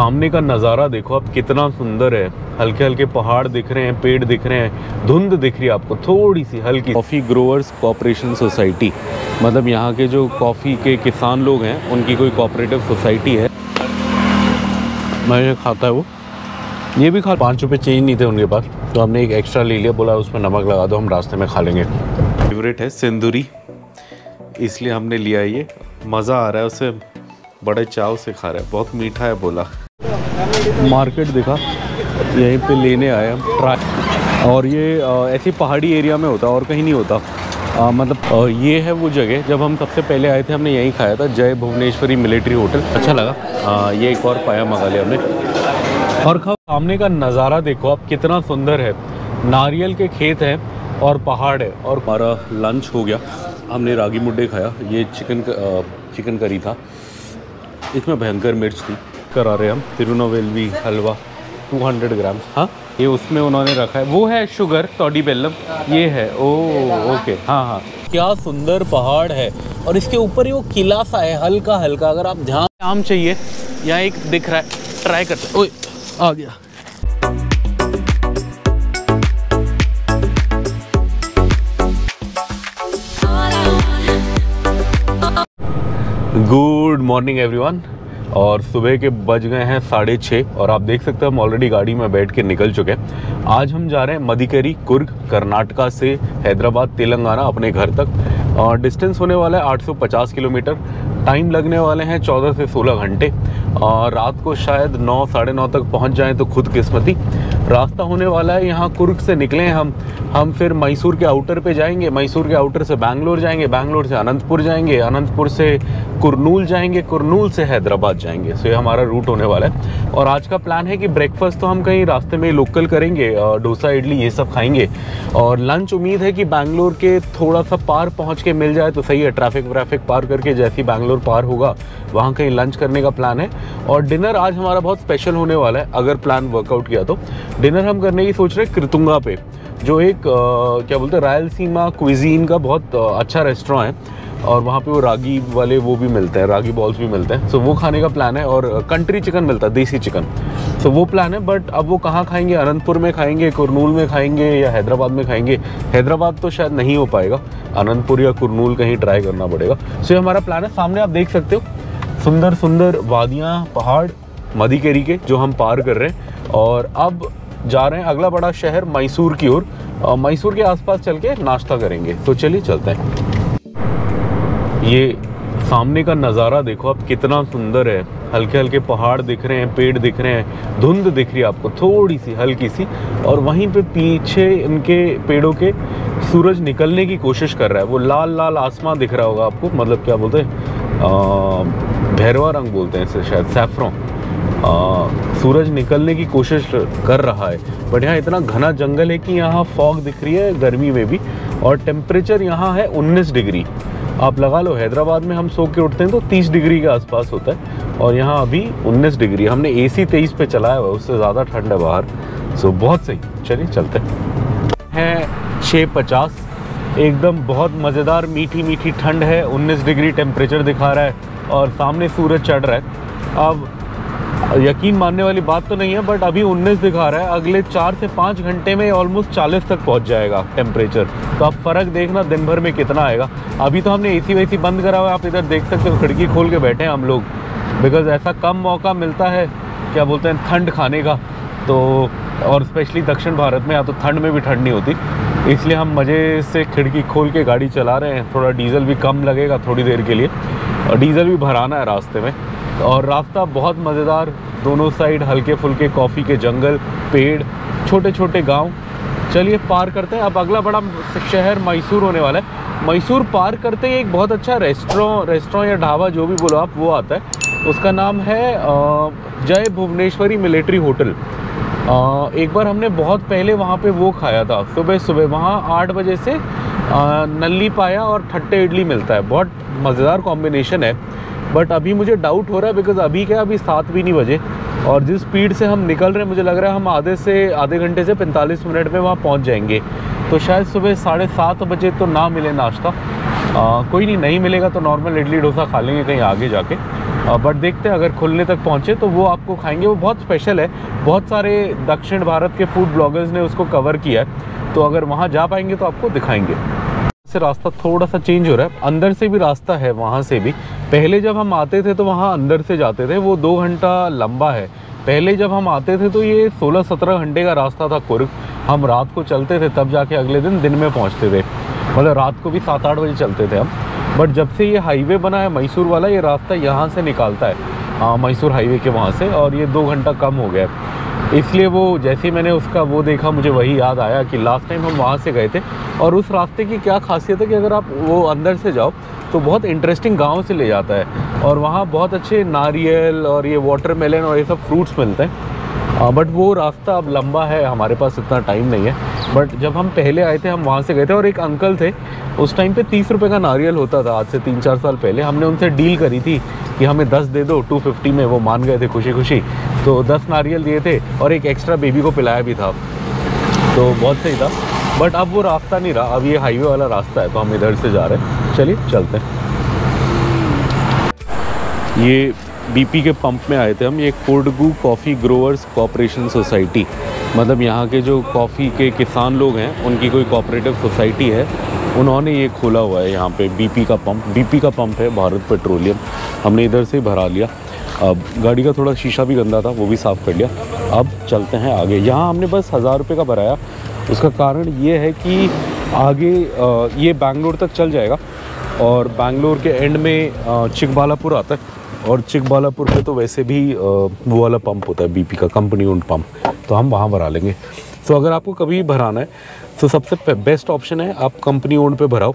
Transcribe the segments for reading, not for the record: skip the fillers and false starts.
सामने का नज़ारा देखो आप, कितना सुंदर है। हल्के हल्के पहाड़ दिख रहे हैं, पेड़ दिख रहे हैं, धुंध दिख रही है आपको थोड़ी सी हल्की। कॉफ़ी ग्रोवर्स कोऑपरेशन सोसाइटी, मतलब यहाँ के जो कॉफ़ी के किसान लोग हैं उनकी कोई कोऑपरेटिव सोसाइटी है। मैं ये खाता है वो, ये भी खा। 5 रुपये चेंज नहीं थे उनके पास, तो हमने एक एक्स्ट्रा ले लिया। बोला उसमें नमक लगा दो, हम रास्ते में खा लेंगे। फेवरेट है सिंदूरी, इसलिए हमने लिया। ये मज़ा आ रहा है, उसे बड़े चाव से खा रहा है, बहुत मीठा है बोला। मार्केट दिखा, यहीं पे लेने आए हम ट्राई। और ये ऐसी पहाड़ी एरिया में होता है और कहीं नहीं होता। मतलब ये है वो जगह, जब हम सबसे पहले आए थे हमने यहीं खाया था, जय भुवनेश्वरी मिलिट्री होटल। अच्छा लगा। ये एक और पाया मंगा लिया हमने। और खाओ, सामने का नज़ारा देखो आप, कितना सुंदर है। नारियल के खेत हैं और पहाड़ है। और हमारा लंच हो गया, हमने रागी मुड्डे खाया। ये चिकन करी था, इसमें भयंकर मिर्च थी। करा रहे हम तिरुनवेल्वी हलवा 200 ग्राम। हाँ, ये उसमें उन्होंने रखा है, वो है शुगर तोड़ी बेल्लम, ये है। ओके, हाँ हाँ। क्या सुंदर पहाड़ है, और इसके ऊपर ही वो किला सा है हल्का हल्का। अगर आप ध्यान, आम चाहिए, यहाँ एक दिख रहा है, ट्राई करते। ओए, आ गया। Good morning everyone. और सुबह के बज गए हैं 6:30 और आप देख सकते हैं हम ऑलरेडी गाड़ी में बैठ के निकल चुके हैं। आज हम जा रहे हैं मदिकेरी, कुर्ग, कर्नाटका से हैदराबाद तेलंगाना अपने घर तक। और डिस्टेंस होने वाला है 850 किलोमीटर। टाइम लगने वाले हैं 14 से 16 घंटे। और रात को शायद 9 साढ़े 9 तक पहुंच जाएं तो खुद किस्मती। रास्ता होने वाला है, यहाँ कुर्ग से निकले हम फिर मैसूर के आउटर पे जाएंगे, मैसूर के आउटर से बैंगलोर जाएंगे, बैंगलोर से अनंतपुर जाएंगे, अनंतपुर से कुरनूल जाएंगे, कुरनूल से हैदराबाद जाएंगे। सो ये हमारा रूट होने वाला है। और आज का प्लान है कि ब्रेकफास्ट तो हम कहीं रास्ते में लोकल करेंगे, डोसा इडली ये सब खाएंगे। और लंच उम्मीद है कि बैंगलोर के थोड़ा सा पार पहुँच के मिल जाए तो सही है। ट्रैफिक व्रैफिक पार करके जैसे ही बैंगलोर पार होगा वहाँ कहीं लंच करने का प्लान है। और डिनर आज हमारा बहुत स्पेशल होने वाला है, अगर प्लान वर्कआउट किया तो। डिनर हम करने की सोच रहे हैं कृतुंगा पे, जो एक क्या बोलते हैं, रायलसीमा क्विजीन का बहुत अच्छा रेस्टोरेंट है। और वहाँ पे वो रागी वाले वो भी मिलते हैं, रागी बॉल्स भी मिलते हैं। सो वो खाने का प्लान है। और कंट्री चिकन मिलता है, देसी चिकन। सो वो प्लान है। बट अब वो कहाँ खाएंगे, अनंतपुर में खाएंगे, कुरनूल में खाएंगे या हैदराबाद में खाएंगे। हैदराबाद तो शायद नहीं हो पाएगा, अनंतपुर या कुरनूल कहीं ट्राई करना पड़ेगा। सो ये हमारा प्लान है। सामने आप देख सकते हो सुंदर सुंदर वादियाँ, पहाड़ मदिकेरी के, जो हम पार कर रहे हैं। और अब जा रहे हैं अगला बड़ा शहर मैसूर की ओर। मैसूर के आसपास चल के नाश्ता करेंगे। तो चलिए चलते हैं। ये सामने का नज़ारा देखो आप, कितना सुंदर है। हल्के हल्के पहाड़ दिख रहे हैं, पेड़ दिख रहे हैं, धुंध दिख रही है आपको थोड़ी सी हल्की सी। और वहीं पे पीछे इनके पेड़ों के सूरज निकलने की कोशिश कर रहा है। वो लाल लाल आसमान दिख रहा होगा आपको, मतलब क्या बोलते हैं, भैरवा रंग बोलते हैं इसे शायद, सैफ्रॉन। सूरज निकलने की कोशिश कर रहा है। बट यहाँ इतना घना जंगल है कि यहाँ फॉग दिख रही है गर्मी में भी। और टेम्परेचर यहाँ है 19 डिग्री। आप लगा लो, हैदराबाद में हम सो के उठते हैं तो 30 डिग्री के आसपास होता है, और यहाँ अभी 19 डिग्री। हमने AC 23 पे चलाया हुआ, उससे ज़्यादा ठंड है बाहर। सो बहुत सही, चलिए चलते हैं। 6:50, एकदम बहुत मज़ेदार मीठी मीठी ठंड है। 19 डिग्री टेम्परेचर दिखा रहा है और सामने सूरज चढ़ रहा है। अब यकीन मानने वाली बात तो नहीं है, बट अभी 19 दिखा रहा है। अगले 4 से 5 घंटे में ऑलमोस्ट 40 तक पहुंच जाएगा टेम्परेचर। तो आप फ़र्क देखना दिन भर में कितना आएगा। अभी तो हमने AC वेसी बंद करा हुआ है, आप इधर देख सकते हो, खिड़की खोल के बैठे हैं हम लोग, बिकॉज़ ऐसा कम मौका मिलता है, क्या बोलते हैं, ठंड खाने का। तो और स्पेशली दक्षिण भारत में, या तो ठंड में भी ठंड नहीं होती, इसलिए हम मज़े से खिड़की खोल के गाड़ी चला रहे हैं। थोड़ा डीजल भी कम लगेगा थोड़ी देर के लिए, और डीजल भी भराना है रास्ते में। और रास्ता बहुत मज़ेदार, दोनों साइड हल्के फुल्के कॉफ़ी के जंगल, पेड़, छोटे छोटे गांव। चलिए पार करते हैं। अब अगला बड़ा शहर मैसूर होने वाला है। मैसूर पार करते ही एक बहुत अच्छा रेस्टोरेंट या ढाबा, जो भी बोलो आप, वो आता है। उसका नाम है जय भुवनेश्वरी मिलिट्री होटल। एक बार हमने बहुत पहले वहाँ पे वो खाया था, सुबह सुबह वहाँ 8 बजे से नल्ली पाया और ठट्टे इडली मिलता है। बहुत मज़ेदार कॉम्बिनेशन है। बट अभी मुझे डाउट हो रहा है, बिकॉज़ अभी 7 भी नहीं बजे, और जिस स्पीड से हम निकल रहे हैं मुझे लग रहा है हम आधे घंटे से 45 मिनट में वहाँ पहुँच जाएंगे। तो शायद सुबह 7:30 बजे तो ना मिले नाश्ता। कोई नहीं मिलेगा तो नॉर्मल इडली डोसा खा लेंगे कहीं आगे जाके। बट देखते हैं अगर खुलने तक पहुँचे तो वो आपको खाएंगे। वो बहुत स्पेशल है, बहुत सारे दक्षिण भारत के फूड ब्लॉगर्स ने उसको कवर किया है, तो अगर वहाँ जा पाएंगे तो आपको दिखाएंगे। से रास्ता थोड़ा सा चेंज हो रहा है, अंदर से भी रास्ता है वहाँ से भी। पहले जब हम आते थे तो वहाँ अंदर से जाते थे, वो 2 घंटा लंबा है। पहले जब हम आते थे तो ये 16-17 घंटे का रास्ता था कुर्ग। हम रात को चलते थे तब जाके अगले दिन में पहुँचते थे, मतलब रात को भी 7-8 बजे चलते थे हम। बट जब से ये हाईवे बना है मैसूर वाला, ये रास्ता यहाँ से निकालता है मैसूर हाईवे के वहाँ से, और ये 2 घंटा कम हो गया है। इसलिए वो जैसे ही मैंने उसका वो देखा, मुझे वही याद आया कि लास्ट टाइम हम वहाँ से गए थे। और उस रास्ते की क्या खासियत है कि अगर आप वो अंदर से जाओ तो बहुत इंटरेस्टिंग गांव से ले जाता है, और वहाँ बहुत अच्छे नारियल और ये वाटरमेलन और ये सब फ्रूट्स मिलते हैं। बट वो रास्ता अब लंबा है, हमारे पास इतना टाइम नहीं है। बट जब हम पहले आए थे हम वहाँ से गए थे, और एक अंकल थे उस टाइम पे 30 रुपये का नारियल होता था, आज से 3-4 साल पहले। हमने उनसे डील करी थी कि हमें 10 दे दो 250 में, वो मान गए थे खुशी खुशी। तो 10 नारियल दिए थे और एक एक्स्ट्रा बेबी को पिलाया भी था, तो बहुत सही था। बट अब वो रास्ता नहीं रहा, अब ये हाईवे वाला रास्ता है, तो हम इधर से जा रहे हैं। चलिए चलते हैं। ये बीपी के पंप में आए थे हम। ये Kodagu coffee growers cooperation society, मतलब यहाँ के जो कॉफ़ी के किसान लोग हैं उनकी कोई कोऑपरेटिव सोसाइटी है, उन्होंने ये खोला हुआ है यहाँ पे बीपी का पंप है, भारत पेट्रोलियम। हमने इधर से भरा लिया। अब गाड़ी का थोड़ा शीशा भी गंदा था, वो भी साफ़ कर लिया। अब चलते हैं आगे। यहाँ हमने बस 1000 रुपये का भराया। उसका कारण ये है कि आगे ये बैंगलोर तक चल जाएगा, और बैंगलोर के एंड में चिकबालापुर आता है, और चिकबालापुर पे तो वैसे भी वो वाला पंप होता है बीपी का, कंपनी ओन्ड पंप, तो हम वहाँ भरा लेंगे। तो अगर आपको कभी भराना है तो सबसे बेस्ट ऑप्शन है आप कंपनी ओन्ड पे भराओ।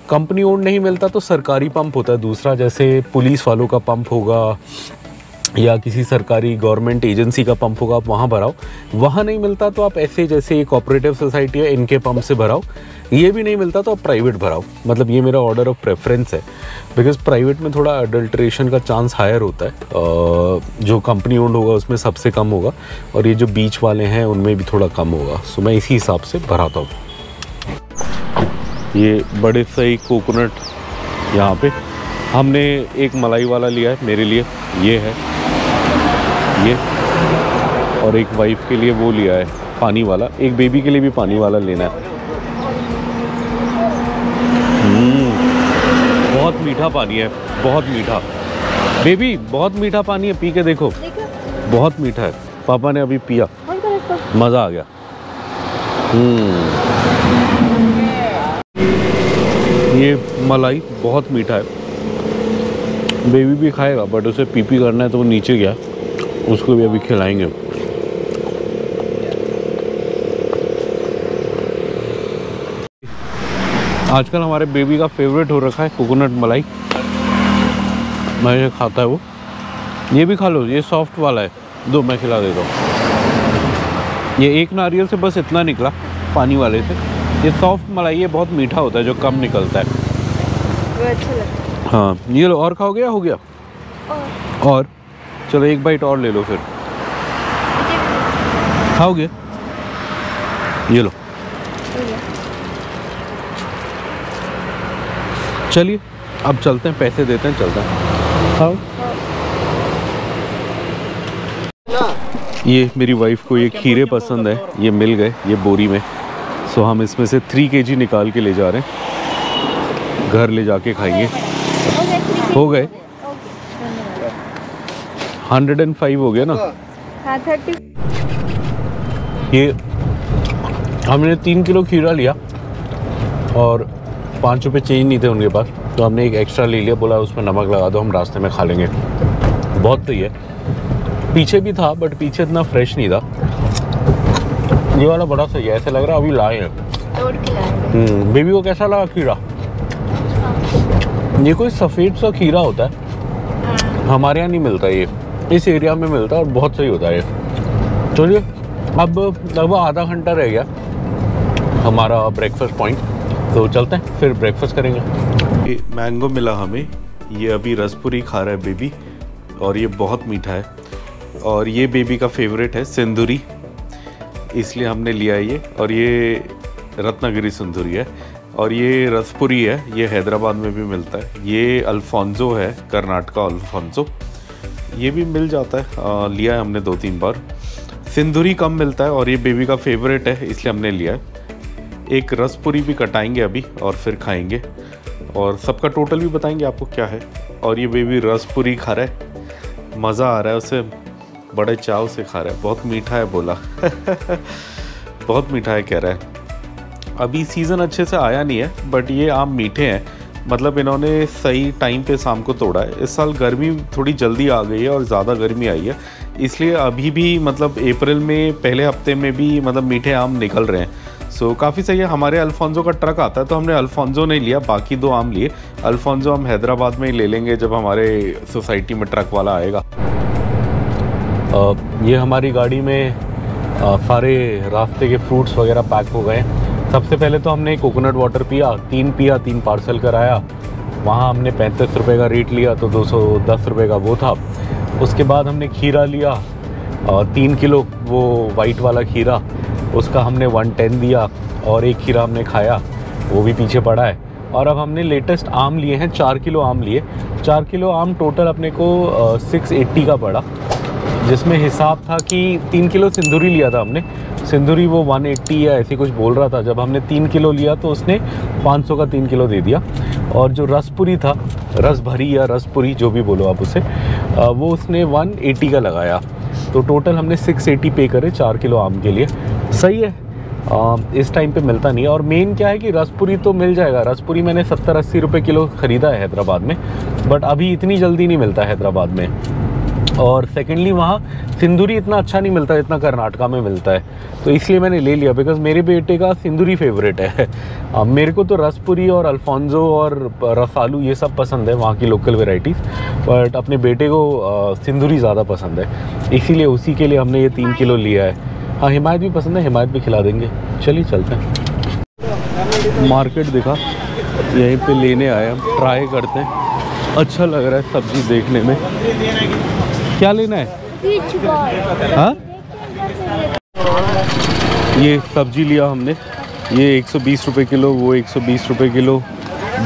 कंपनी ओन्ड नहीं मिलता तो सरकारी पंप होता है दूसरा, जैसे पुलिस वालों का पंप होगा या किसी सरकारी गवर्नमेंट एजेंसी का पंप होगा, आप वहाँ भराओ। वहाँ नहीं मिलता तो आप ऐसे जैसे ये कोऑपरेटिव सोसाइटी है इनके पंप से भराओ। ये भी नहीं मिलता तो आप प्राइवेट भराओ। मतलब ये मेरा ऑर्डर ऑफ प्रेफरेंस है, बिकॉज प्राइवेट में थोड़ा अडल्ट्रेशन का चांस हायर होता है। जो कंपनी ओन्ड होगा उसमें सबसे कम होगा, और ये जो बीच वाले हैं उनमें भी थोड़ा कम होगा। सो मैं इसी हिसाब से भराता हूँ। ये बड़े सही कोकोनट यहाँ पे हमने एक मलाई वाला लिया है मेरे लिए, ये है ये, और एक वाइफ के लिए वो लिया है पानी वाला, एक बेबी के लिए भी पानी वाला लेना है। बहुत मीठा पानी है, बहुत मीठा। बेबी बहुत मीठा पानी है, पी के देखो, बहुत मीठा है। पापा ने अभी पिया, मज़ा आ गया। ये मलाई बहुत मीठा है। बेबी भी खाएगा, बट उसे पी करना है तो वो नीचे गया, उसको भी अभी खिलाएंगे। आजकल हमारे बेबी का फेवरेट हो रखा है कोकोनट मलाई, मैं ये खाता है वो। ये भी खा लो, ये सॉफ्ट वाला है, दो मैं खिला देता हूँ। ये एक नारियल से बस इतना निकला पानी वाले से। ये सॉफ्ट मलाई है, बहुत मीठा होता है, जो कम निकलता है, वो अच्छा लगता है। हाँ ये लो, और खाओगे या हो गया? और चलो एक बाइट और ले लो, फिर खाओगे? ये लो। चलिए अब चलते हैं, पैसे देते हैं, चलते हैं। खाओ। ये मेरी वाइफ को ये खीरे पसंद है, ये मिल गए ये बोरी में। सो हम इसमें से 3 kg निकाल के ले जा रहे हैं, घर ले जाके खाएंगे। हो गए 105 हो गया ना? हाँ 30। ये हमने 3 किलो खीरा लिया और 5 रुपये चेंज नहीं थे उनके पास, तो हमने एक एक्स्ट्रा ले लिया। बोला उसमें नमक लगा दो, हम रास्ते में खा लेंगे। बहुत सही है। पीछे भी था बट पीछे इतना फ्रेश नहीं था। ये वाला बड़ा सही है, ऐसे लग रहा है अभी लाए हैं। बेबी को कैसा लगा खीरा? ये कोई सफ़ेद सा खीरा होता है, हमारे यहाँ नहीं मिलता, ये इस एरिया में मिलता है और बहुत सही होता है ये। चलिए अब लगभग आधा घंटा रह गया हमारा ब्रेकफास्ट पॉइंट, तो चलते हैं फिर ब्रेकफास्ट करेंगे। ये मैंगो मिला हमें, ये अभी रसपुरी खा रहा है बेबी, और ये बहुत मीठा है। और ये बेबी का फेवरेट है सिंदूरी, इसलिए हमने लिया ये। और ये रत्नागिरी सिंदूरी है, और ये रसपुरी है, ये हैदराबाद में भी मिलता है। ये अल्फोंसो है, कर्नाटका अल्फोंसो। ये भी मिल जाता है, लिया है हमने 2-3 बार। सिंदूरी कम मिलता है और ये बेबी का फेवरेट है इसलिए हमने लिया है। एक रसपुरी भी कटाएंगे अभी और फिर खाएंगे और सबका टोटल भी बताएंगे आपको क्या है। और ये बेबी रसपुरी खा रहा है, मज़ा आ रहा है उसे, बड़े चाव से खा रहा है। बहुत मीठा है बोला बहुत मीठा है कह रहा है। अभी सीज़न अच्छे से आया नहीं है बट ये आम मीठे हैं, मतलब इन्होंने सही टाइम पे शाम को तोड़ा है। इस साल गर्मी थोड़ी जल्दी आ गई है और ज़्यादा गर्मी आई है, इसलिए अभी भी मतलब अप्रैल में पहले हफ्ते में भी मतलब मीठे आम निकल रहे हैं। सो काफ़ी सही है। हमारे अल्फोंसो का ट्रक आता है तो हमने अल्फोंसो नहीं लिया, बाकी 2 आम लिए। अल्फोंसो हम हैदराबाद में ही ले लेंगे जब हमारे सोसाइटी में ट्रक वाला आएगा। ये हमारी गाड़ी में सारे रास्ते के फ्रूट्स वगैरह पैक हो गए। सबसे पहले तो हमने कोकोनट वाटर पिया, 3 पार्सल कराया। वहाँ हमने 35 रुपये का रेट लिया तो 210 रुपये का वो था। उसके बाद हमने खीरा लिया, 3 किलो वो वाइट वाला खीरा, उसका हमने 110 दिया और 1 खीरा हमने खाया, वो भी पीछे पड़ा है। और अब हमने लेटेस्ट आम लिए हैं, 4 किलो आम लिए। 4 किलो आम टोटल अपने को 680 का पड़ा, जिसमें हिसाब था कि 3 किलो सिंदूरी लिया था हमने। सिंदूरी वो 180 या ऐसे कुछ बोल रहा था। जब हमने 3 किलो लिया तो उसने 500 का 3 किलो दे दिया। और जो रसपुरी था, रस भरी या रसपुरी जो भी बोलो आप उसे, वो उसने 180 का लगाया। तो टोटल हमने 680 पे करे 4 किलो आम के लिए। सही है, इस टाइम पे मिलता नहीं है। और मेन क्या है कि रसपुरी तो मिल जाएगा। रसपुरी मैंने 70-80 रुपये किलो ख़रीदा है हैदराबाद में, बट अभी इतनी जल्दी नहीं मिलता हैदराबाद में। और सेकेंडली वहाँ सिंदूरी इतना अच्छा नहीं मिलता जितना कर्नाटका में मिलता है, तो इसलिए मैंने ले लिया। बिकॉज़ मेरे बेटे का सिंदूरी फेवरेट है। मेरे को तो रसपुरी और अल्फोंसो और रसालू ये सब पसंद है, वहाँ की लोकल वेराइटीज़, बट अपने बेटे को सिंदूरी ज़्यादा पसंद है, इसीलिए उसी के लिए हमने ये 3 किलो लिया है। हाँ, हिमायत भी पसंद है, हिमायत भी खिला देंगे। चलिए चलते हैं। मार्केट दिखा, यहीं पे लेने आए, हम ट्राई करते हैं। अच्छा लग रहा है सब्ज़ी देखने में। क्या लेना है? हाँ, ये सब्जी लिया हमने, ये 120 रुपये किलो, वो 120 रुपये किलो।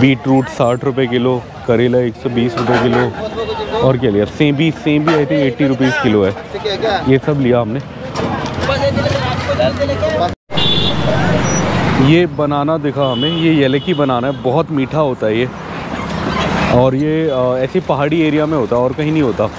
बीट रूट 60 रुपये किलो, करेला 120 रुपये किलो। और क्या लिया? सेब भी आई थिंक 80 रुपीज़ किलो है। ये सब लिया हमने। ये बनाना दिखा हमें, ये येलेकी बनाना है, बहुत मीठा होता है ये। और ये ऐसी पहाड़ी एरिया में होता है और कहीं नहीं होता,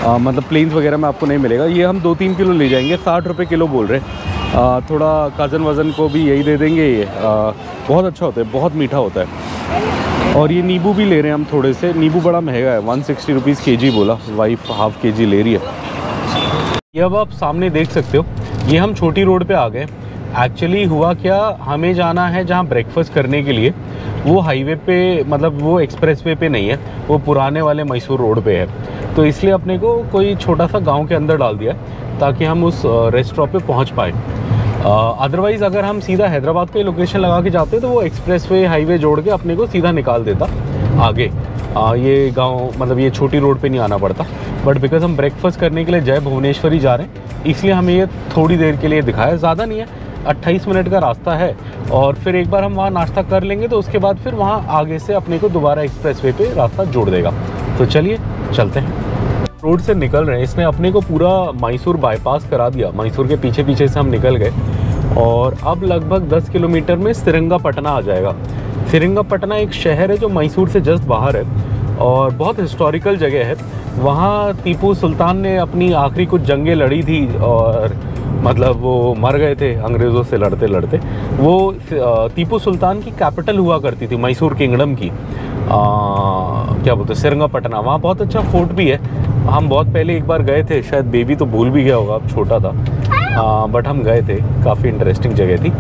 मतलब प्लेन्स वगैरह में आपको नहीं मिलेगा। ये हम 2-3 किलो ले जाएंगे, 60 रुपये किलो बोल रहे हैं। थोड़ा कज़न वज़न को भी यही दे देंगे। ये बहुत अच्छा होता है, बहुत मीठा होता है। और ये नींबू भी ले रहे हैं हम थोड़े से। नींबू बड़ा महंगा है, 160 रुपीज़ केजी बोला, वाइफ ½ केजी ले रही है। ये अब आप सामने देख सकते हो, ये हम छोटी रोड पे आ गए। एक्चुअली हुआ क्या, हमें जाना है जहाँ ब्रेकफास्ट करने के लिए, वो हाईवे पे, मतलब वो एक्सप्रेसवे पे नहीं है, वो पुराने वाले मैसूर रोड पे है। तो इसलिए अपने को कोई छोटा सा गांव के अंदर डाल दिया ताकि हम उस रेस्टोरेंट पे पहुंच पाए। अदरवाइज़ अगर हम सीधा हैदराबाद का लोकेशन लगा के जाते तो वो एक्सप्रेसवे हाईवे जोड़ के अपने को सीधा निकाल देता आगे। ये गांव, मतलब ये छोटी रोड पे नहीं आना पड़ता। बट बिकॉज हम ब्रेकफास्ट करने के लिए जय भुवनेश्वरी जा रहे हैं, इसलिए हमें ये थोड़ी देर के लिए दिखाया। ज़्यादा नहीं है, 28 मिनट का रास्ता है। और फिर एक बार हम वहाँ नाश्ता कर लेंगे तो उसके बाद फिर वहाँ आगे से अपने को दोबारा एक्सप्रेसवे पे रास्ता जोड़ देगा। तो चलिए चलते हैं। रोड से निकल रहे हैं, इसने अपने को पूरा मैसूर बाईपास करा दिया। मैसूर के पीछे पीछे से हम निकल गए और अब लगभग 10 किलोमीटर में श्रीरंगपटना आ जाएगा। श्रीरंगपटना एक शहर है जो मैसूर से जस्ट बाहर है और बहुत हिस्टोरिकल जगह है। वहाँ टीपू सुल्तान ने अपनी आखिरी कुछ जंगें लड़ी थी और मतलब वो मर गए थे अंग्रेज़ों से लड़ते लड़ते। वो टीपू सुल्तान की कैपिटल हुआ करती थी मैसूर किंगडम की, क्या बोलते हैं, श्रीरंगपटना। वहाँ बहुत अच्छा फोर्ट भी है। हम बहुत पहले एक बार गए थे, शायद बेबी तो भूल भी गया होगा, अब छोटा था, बट हम गए थे, काफ़ी इंटरेस्टिंग जगह थी।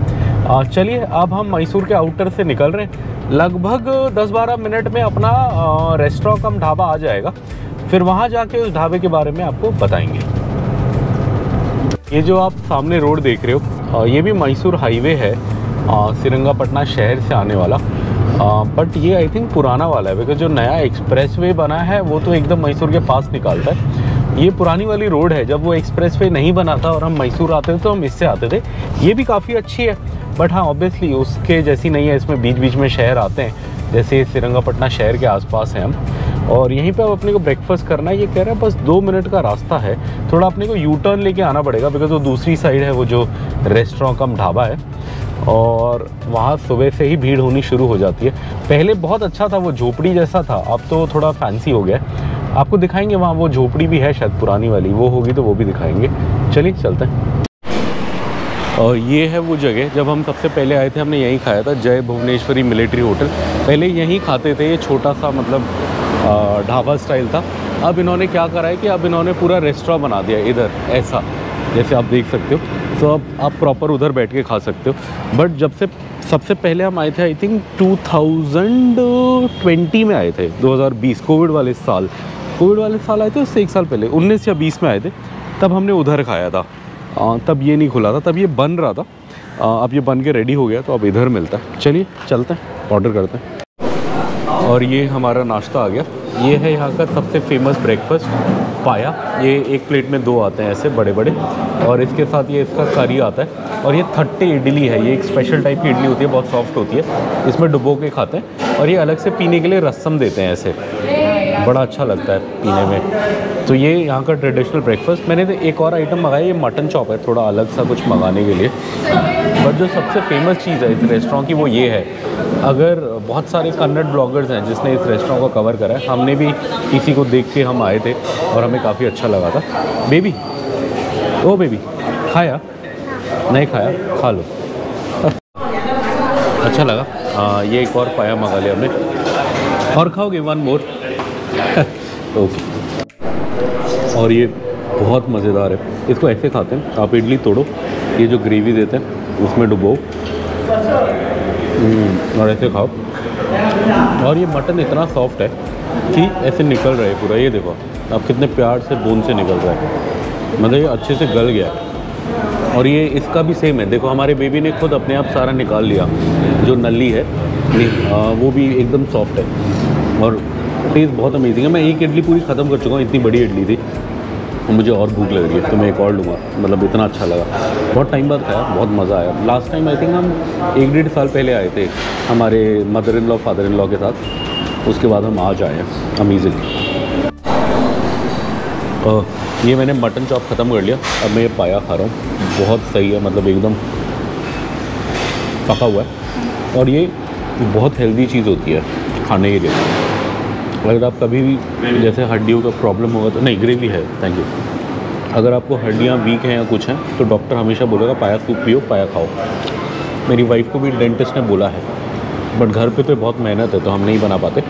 चलिए अब हम मैसूर के आउटर से निकल रहे हैं। लगभग 10-12 मिनट में अपना रेस्टोरेंट कम ढाबा आ जाएगा। फिर वहाँ जाके उस ढाबे के बारे में आपको बताएंगे। ये जो आप सामने रोड देख रहे हो, ये भी मैसूर हाईवे है, श्रीरंगपटना शहर से आने वाला। बट ये आई थिंक पुराना वाला है, बिकॉज जो नया एक्सप्रेसवे बना है वो तो एकदम मैसूर के पास निकालता है। ये पुरानी वाली रोड है। जब वो एक्सप्रेसवे नहीं बना था और हम मैसूर आते थे तो हम इससे आते थे। ये भी काफ़ी अच्छी है, बट हाँ ऑब्वियसली उसके जैसी नहीं है। इसमें बीच बीच में शहर आते हैं, जैसे श्रीरंगपटना शहर के आसपास हैं हम। और यहीं पे अब अपने को ब्रेकफास्ट करना है। ये कह रहा है बस 2 मिनट का रास्ता है, थोड़ा अपने को यू टर्न लेके आना पड़ेगा बिकॉज वो दूसरी साइड है, वो जो रेस्टोरेंट कम ढाबा है, और वहाँ सुबह से ही भीड़ होनी शुरू हो जाती है। पहले बहुत अच्छा था, वो झोपड़ी जैसा था, अब तो थोड़ा फैंसी हो गया है। आपको दिखाएंगे, वहाँ वो झोपड़ी भी है शायद पुरानी वाली, वो होगी तो वो भी दिखाएंगे। चलिए चलते हैं। और ये है वो जगह, जब हम सबसे पहले आए थे हमने यहीं खाया था, जय भुवनेश्वरी मिलिट्री होटल। पहले यहीं खाते थे, ये छोटा सा मतलब ढाबा स्टाइल था। अब इन्होंने क्या करा है कि अब इन्होंने पूरा रेस्टोरेंट बना दिया इधर, ऐसा जैसे आप देख सकते हो। तो अब आप प्रॉपर उधर बैठ के खा सकते हो। बट जब से सबसे पहले हम आए थे, आई थिंक 2020 में आए थे, 2020 कोविड वाले साल आए थे, उससे 1 साल पहले 19 या 20 में आए थे, तब हमने उधर खाया था। तब ये नहीं खुला था, तब ये बन रहा था। अब ये बन के रेडी हो गया, तो अब इधर मिलता है। चलिए चलते हैं, ऑर्डर करते हैं। और ये हमारा नाश्ता आ गया। ये है यहाँ का सबसे फेमस ब्रेकफास्ट, पाया। ये एक प्लेट में 2 आते हैं ऐसे बड़े बड़े, और इसके साथ ये इसका करी आता है। और ये थट्टे इडली है, ये एक स्पेशल टाइप की इडली होती है, बहुत सॉफ्ट होती है, इसमें डुबो के खाते हैं। और ये अलग से पीने के लिए रसम देते हैं ऐसे, बड़ा अच्छा लगता है पीने में। तो ये यहाँ का ट्रेडिशनल ब्रेकफास्ट। मैंने एक और आइटम मंगाया, ये मटन चॉप है, थोड़ा अलग सा कुछ मंगाने के लिए। बट जो सबसे फेमस चीज़ है इस रेस्टोरेंट की वो ये है। अगर बहुत सारे कन्नड़ ब्लॉगर्स हैं जिसने इस रेस्टोरेंट को कवर करा है, हमने भी किसी को देख के हम आए थे और हमें काफ़ी अच्छा लगा था। बेबी, ओ बेबी, खाया? नहीं खाया, खा लो। अच्छा लगा। ये एक और पाया मंगा लिया हमने। और खाओगे? 1 मोर? ओके। और ये बहुत मज़ेदार है, इसको ऐसे खाते हैं, आप इडली तोड़ो, ये जो ग्रेवी देते हैं उसमें डुबो और ऐसे खाओ। और ये मटन इतना सॉफ्ट है कि ऐसे निकल रहा है पूरा, ये देखो आप कितने प्यार से बोन से निकल रहा है, मतलब ये अच्छे से गल गया है। और ये इसका भी सेम है, देखो हमारे बेबी ने खुद अपने आप सारा निकाल लिया, जो नली है वो भी एकदम सॉफ्ट है और टेस्ट बहुत अमेजिंग है। मैं एक इडली पूरी ख़त्म कर चुका हूँ, इतनी बड़ी इडली थी। मुझे और भूख लग रही है तो मैं एक और लूँगा, मतलब इतना अच्छा लगा। बहुत टाइम बाद खाया, बहुत मज़ा आया। लास्ट टाइम आई थिंक हम 1-1.5 साल पहले आए थे हमारे mother in law father in law के साथ, उसके बाद हम आज आए हैं अमेजिंग। ये मैंने मटन चॉप ख़त्म कर लिया, अब मैं ये पाया खा रहा हूँ, बहुत सही है, मतलब एकदम पका हुआ है। और ये बहुत हेल्दी चीज़ होती है खाने के लिए। अगर आप कभी भी जैसे हड्डियों का प्रॉब्लम होगा तो, नहीं ग्रेवी है, थैंक यू। अगर आपको हड्डियाँ वीक हैं या कुछ हैं तो डॉक्टर हमेशा बोलेगा पाया सूप पियो, पाया खाओ। मेरी वाइफ को भी डेंटिस्ट ने बोला है, बट घर पे तो बहुत मेहनत है तो हम नहीं बना पाते।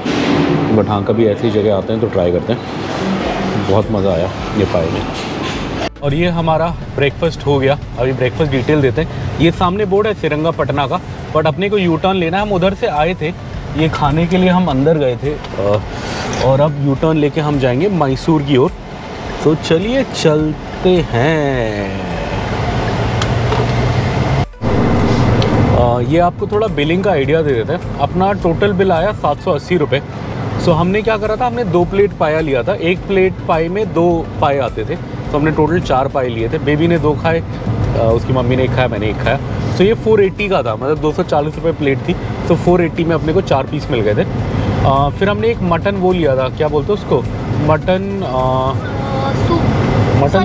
बट हाँ, कभी ऐसी जगह आते हैं तो ट्राई करते हैं। बहुत मज़ा आया ये पाए में। और ये हमारा ब्रेकफास्ट हो गया। अभी ब्रेकफास्ट डिटेल देते हैं। ये सामने बोर्ड है सिरंगापटना का, बट अपने को यू टर्न लेना है। हम उधर से आए थे, ये खाने के लिए हम अंदर गए थे और अब यू टर्न लेके हम जाएंगे मैसूर की ओर। तो चलिए चलते हैं। ये आपको थोड़ा बिलिंग का आइडिया दे देते हैं। अपना टोटल बिल आया 780 रुपये। सो हमने क्या करा था, हमने 2 प्लेट पाया लिया था। एक प्लेट पाए में 2 पाए आते थे, तो हमने टोटल 4 पाए लिए थे। बेबी ने 2 खाए, उसकी मम्मी ने 1 खाया, मैंने 1 खाया। तो ये 480 का था, मतलब 240 रुपये प्लेट थी। तो 480 में अपने को 4 पीस मिल गए थे। फिर हमने एक मटन वो लिया था, क्या बोलते हैं उसको, मटन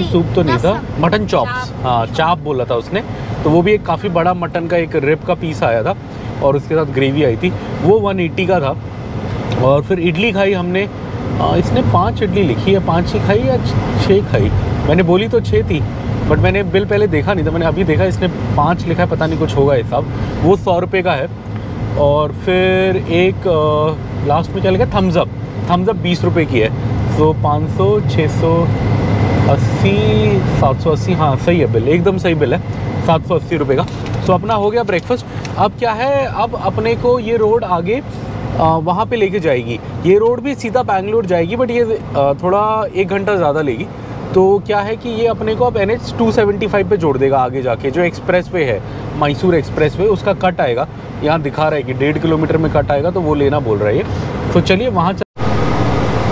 सूप तो नहीं था, मटन चॉप्स, हाँ चाप बोला था उसने। तो वो भी एक काफ़ी बड़ा मटन का एक रिब का पीस आया था और उसके साथ ग्रेवी आई थी, वो 180 का था। और फिर इडली खाई हमने, इसने 5 इडली लिखी है, 5 ही खाई या 6 खाई, मैंने बोली तो 6 थी, बट मैंने बिल पहले देखा नहीं था, मैंने अभी देखा इसने 5 लिखा है, पता नहीं कुछ होगा हिसाब। वो 100 रुपये का है। और फिर एक लास्ट में क्या लिखा, थम्स अप 20 रुपये की है। तो 500, 680, 780, हाँ सही है बिल, एकदम सही बिल है, 780 रुपये का। सो अपना हो गया ब्रेकफास्ट। अब क्या है, अब अपने को ये रोड आगे वहाँ पे लेके जाएगी। ये रोड भी सीधा बैंगलोर जाएगी, बट ये थोड़ा 1 घंटा ज़्यादा लेगी। तो क्या है कि ये अपने को अब NH 275 पे जोड़ देगा आगे जाके, जो एक्सप्रेस वे है, मैसूर एक्सप्रेस वे, उसका कट आएगा। यहाँ दिखा रहा है कि 1.5 किलोमीटर में कट आएगा, तो वो लेना बोल रहा है ये। तो चलिए वहाँ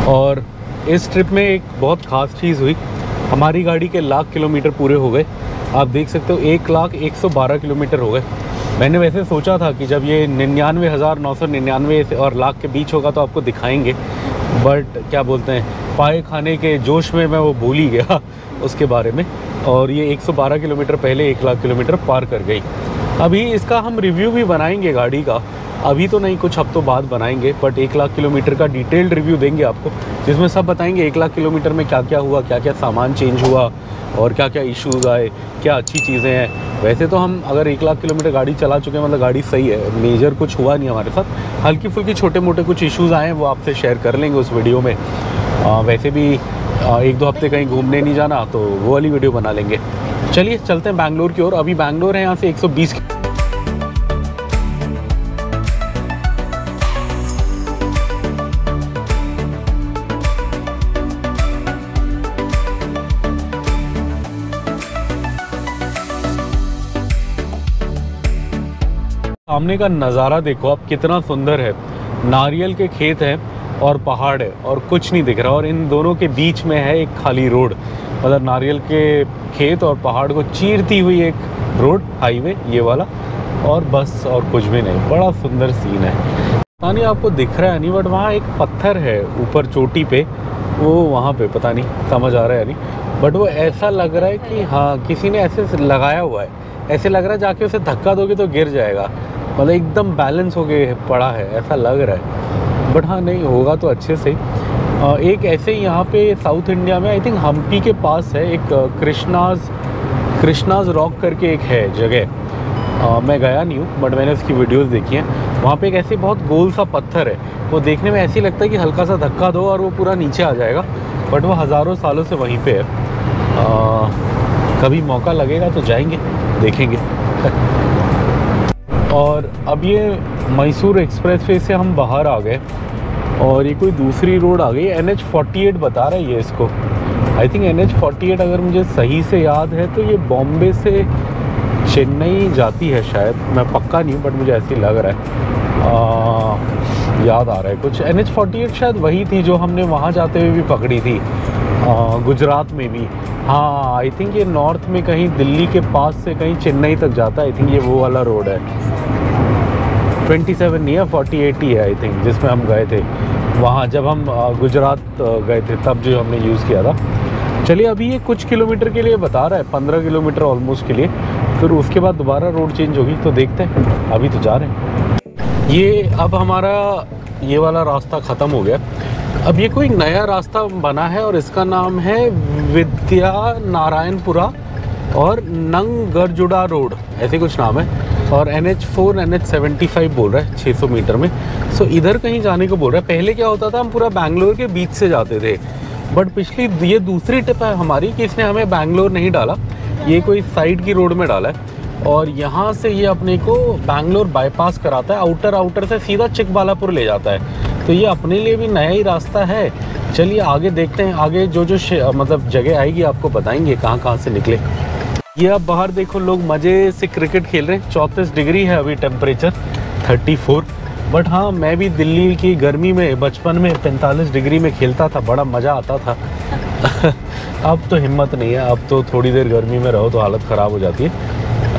और इस ट्रिप में एक बहुत ख़ास चीज़ हुई, हमारी गाड़ी के 1,00,000 किलोमीटर पूरे हो गए। आप देख सकते हो 1,01,12 किलोमीटर हो गए। मैंने वैसे सोचा था कि जब ये 99,999 और 1,00,000 के बीच होगा तो आपको दिखाएंगे, बट क्या बोलते हैं, पाए खाने के जोश में मैं वो भूल ही गया उसके बारे में। और ये 112 किलोमीटर पहले 1 लाख किलोमीटर पार कर गई। अभी इसका हम रिव्यू भी बनाएंगे गाड़ी का, अभी तो नहीं, कुछ हफ्तों बाद बनाएंगे, बट 1 लाख किलोमीटर का डिटेल्ड रिव्यू देंगे आपको, जिसमें सब बताएंगे 1 लाख किलोमीटर में क्या क्या हुआ, क्या क्या सामान चेंज हुआ और क्या क्या इश्यूज़ आए, क्या अच्छी चीज़ें हैं। वैसे तो हम अगर 1 लाख किलोमीटर गाड़ी चला चुके हैं, मतलब गाड़ी सही है, मेजर कुछ हुआ नहीं हमारे साथ। हल्की फुल्की छोटे मोटे कुछ इश्यूज़ आए हैं, वो आपसे शेयर कर लेंगे उस वीडियो में। वैसे भी 1-2 हफ्ते कहीं घूमने नहीं जाना, तो वो वाली वीडियो बना लेंगे। चलिए चलते हैं बैंगलोर की ओर। अभी बैंगलोर है यहाँ से 120। सामने का नज़ारा देखो आप, कितना सुंदर है। नारियल के खेत हैं और पहाड़ है और कुछ नहीं दिख रहा, और इन दोनों के बीच में है एक खाली रोड, मतलब नारियल के खेत और पहाड़ को चीरती हुई एक रोड, हाईवे ये वाला, और बस और कुछ भी नहीं। बड़ा सुंदर सीन है। पता नहीं आपको दिख रहा है नहीं, बट वहाँ एक पत्थर है ऊपर चोटी पे, वो वहाँ पे पता नहीं समझ आ रहा है नहीं, बट वो ऐसा लग रहा है कि हाँ किसी ने ऐसे लगाया हुआ है। ऐसे लग रहा है जाके उसे धक्का दोगे तो गिर जाएगा, मतलब एकदम बैलेंस हो गए पड़ा है, ऐसा लग रहा है। बट हाँ नहीं होगा तो अच्छे से। एक ऐसे यहाँ पे साउथ इंडिया में आई थिंक हम्पी के पास है एक कृष्णाज रॉक करके एक है जगह। मैं गया नहीं हूँ, बट मैंने उसकी वीडियोस देखी हैं। वहाँ पे एक ऐसे बहुत गोल सा पत्थर है, वो देखने में ऐसे लगता है कि हल्का सा धक्का दो और वो पूरा नीचे आ जाएगा, बट वो हज़ारों सालों से वहीं पे है। कभी मौका लगेगा तो जाएंगे, देखेंगे। और अब ये मैसूर एक्सप्रेसवे से हम बाहर आ गए और ये कोई दूसरी रोड आ गई। NH48 बता रहा है ये इसको। आई थिंक NH48 अगर मुझे सही से याद है तो ये बॉम्बे से चेन्नई जाती है शायद, मैं पक्का नहीं हूँ बट मुझे ऐसे ही लग रहा है। याद आ रहा है कुछ। NH48 शायद वही थी जो हमने वहाँ जाते हुए भी पकड़ी थी, गुजरात में भी। हाँ आई थिंक ये नॉर्थ में कहीं दिल्ली के पास से कहीं चेन्नई तक जाता है। आई थिंक ये वो वाला रोड है। 27 नहीं है, 48 ही है आई थिंक, जिसमें हम गए थे वहाँ जब हम गुजरात गए थे, तब जो हमने यूज़ किया था। चलिए अभी ये कुछ किलोमीटर के लिए बता रहा है, 15 किलोमीटर ऑलमोस्ट के लिए, फिर उसके बाद दोबारा रोड चेंज होगी, तो देखते हैं। अभी तो जा रहे हैं। ये अब हमारा ये वाला रास्ता ख़त्म हो गया। अब ये कोई नया रास्ता बना है और इसका नाम है विद्या नारायणपुरा और नंगरजुड़ा रोड, ऐसे कुछ नाम है। और NH4 NH75 बोल रहा है 600 मीटर में। सो इधर कहीं जाने को बोल रहा है। पहले क्या होता था, हम पूरा बैंगलोर के बीच से जाते थे, बट पिछली ये दूसरी टिप है हमारी कि इसने हमें बैंगलोर नहीं डाला, ये कोई साइड की रोड में डाला है। और यहाँ से ये अपने को बैंगलोर बाईपास कराता है, आउटर से सीधा चिकबालापुर ले जाता है। तो ये अपने लिए भी नया ही रास्ता है। चलिए आगे देखते हैं, आगे जो मतलब जगह आएगी आपको बताएंगे कहाँ कहाँ से निकले। ये अब बाहर देखो, लोग मज़े से क्रिकेट खेल रहे हैं। 34 डिग्री है अभी टेम्परेचर, 34। बट हाँ मैं भी दिल्ली की गर्मी में बचपन में 45 डिग्री में खेलता था, बड़ा मज़ा आता था। अब तो हिम्मत नहीं है, अब तो थोड़ी देर गर्मी में रहो तो हालत ख़राब हो जाती है।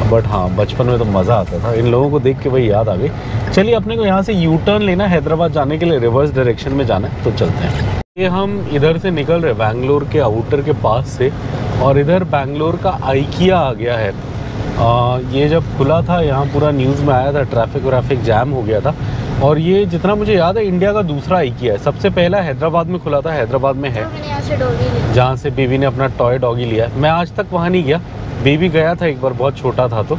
बट हाँ बचपन में तो मज़ा आता था। इन लोगों को देख के वही याद आ गई। चलिए अपने को यहाँ से यू टर्न लेना, हैदराबाद जाने के लिए रिवर्स डायरेक्शन में जाना है, तो चलते हैं। ये हम इधर से निकल रहे बैंगलोर के आउटर के पास से, और इधर बैंगलोर का आइकिया आ गया है। ये जब खुला था यहाँ पूरा न्यूज़ में आया था, ट्रैफिक जैम हो गया था। और ये जितना मुझे याद है इंडिया का दूसरा आइकिया है। सबसे पहला हैदराबाद में खुला था, हैदराबाद में है, जहाँ से बेबी ने अपना टॉय डॉगी लिया है। मैं आज तक वहाँ नहीं गया, बेबी गया था एक बार, बहुत छोटा था तो।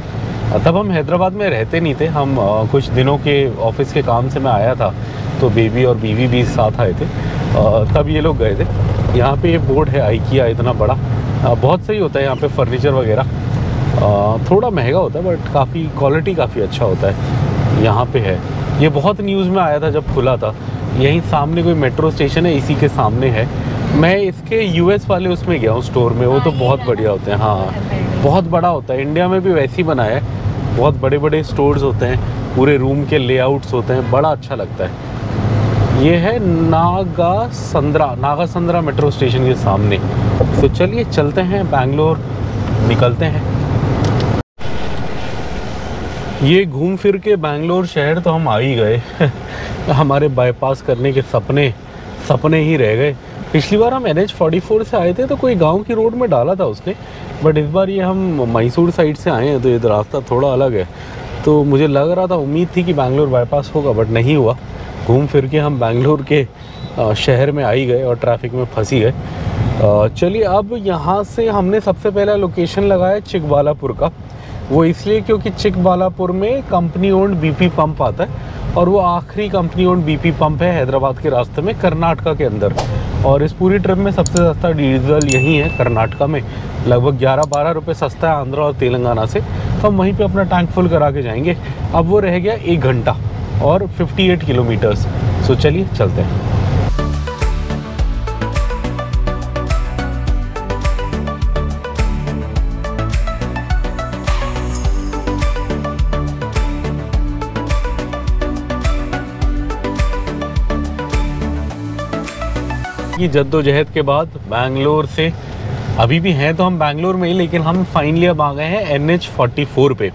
तब हम हैदराबाद में रहते नहीं थे, हम कुछ दिनों के ऑफिस के काम से मैं आया था, तो बेबी और बीवी भी साथ आए थे, तब ये लोग गए थे। यहाँ पे ये बोर्ड है आइकिया, इतना बड़ा, बहुत सही होता है यहाँ पे फर्नीचर वगैरह। थोड़ा महंगा होता है बट काफ़ी क्वालिटी काफ़ी अच्छा होता है। यहाँ पे है, ये बहुत न्यूज़ में आया था जब खुला था। यहीं सामने कोई मेट्रो स्टेशन है, इसी के सामने है। मैं इसके US वाले उसमें गया हूँ स्टोर में, वो तो बहुत बढ़िया होते हैं। हाँ बहुत बड़ा होता है, इंडिया में भी वैसे ही बनाया है। बहुत बड़े बड़े स्टोर्स होते हैं, पूरे रूम के लेआउट्स होते हैं, बड़ा अच्छा लगता है। ये है नागासंद्रा मेट्रो स्टेशन के सामने। तो चलिए चलते हैं, बैंगलोर निकलते हैं। ये घूम फिर के बैंगलोर शहर तो हम आ ही गए। हमारे बाईपास करने के सपने सपने ही रह गए। पिछली बार हम NH44 से आए थे तो कोई गांव की रोड में डाला था उसने, बट इस बार ये हम मैसूर साइड से आए हैं तो ये रास्ता थोड़ा अलग है। तो मुझे लग रहा था, उम्मीद थी कि बैंगलोर बाईपास होगा, बट नहीं हुआ। घूम फिर के हम बैंगलोर के शहर में आ ही गए और ट्रैफिक में फंस ही गए। चलिए, अब यहाँ से हमने सबसे पहला लोकेशन लगाया चिकबालापुर का। वो इसलिए क्योंकि चिकबालापुर में कंपनी ओन्ड BP पंप आता है और वो आखिरी कंपनी ओन्ड BP पंप है हैदराबाद के रास्ते में, कर्नाटका के अंदर। और इस पूरी ट्रिप में सबसे सस्ता डीजल यहीं है कर्नाटका में, लगभग 11-12 रुपये सस्ता है आंध्रा और तेलंगाना से। तो हम वहीं पे अपना टैंक फुल करा के जाएंगे। अब वो रह गया 1 घंटा और 58 किलोमीटर्स। सो चलिए चलते हैं। की जद्दोजहद के बाद बैंगलोर से अभी भी हैं तो हम बैंगलोर में ही, लेकिन हम फाइनली अब आ गए हैं NH44 पे,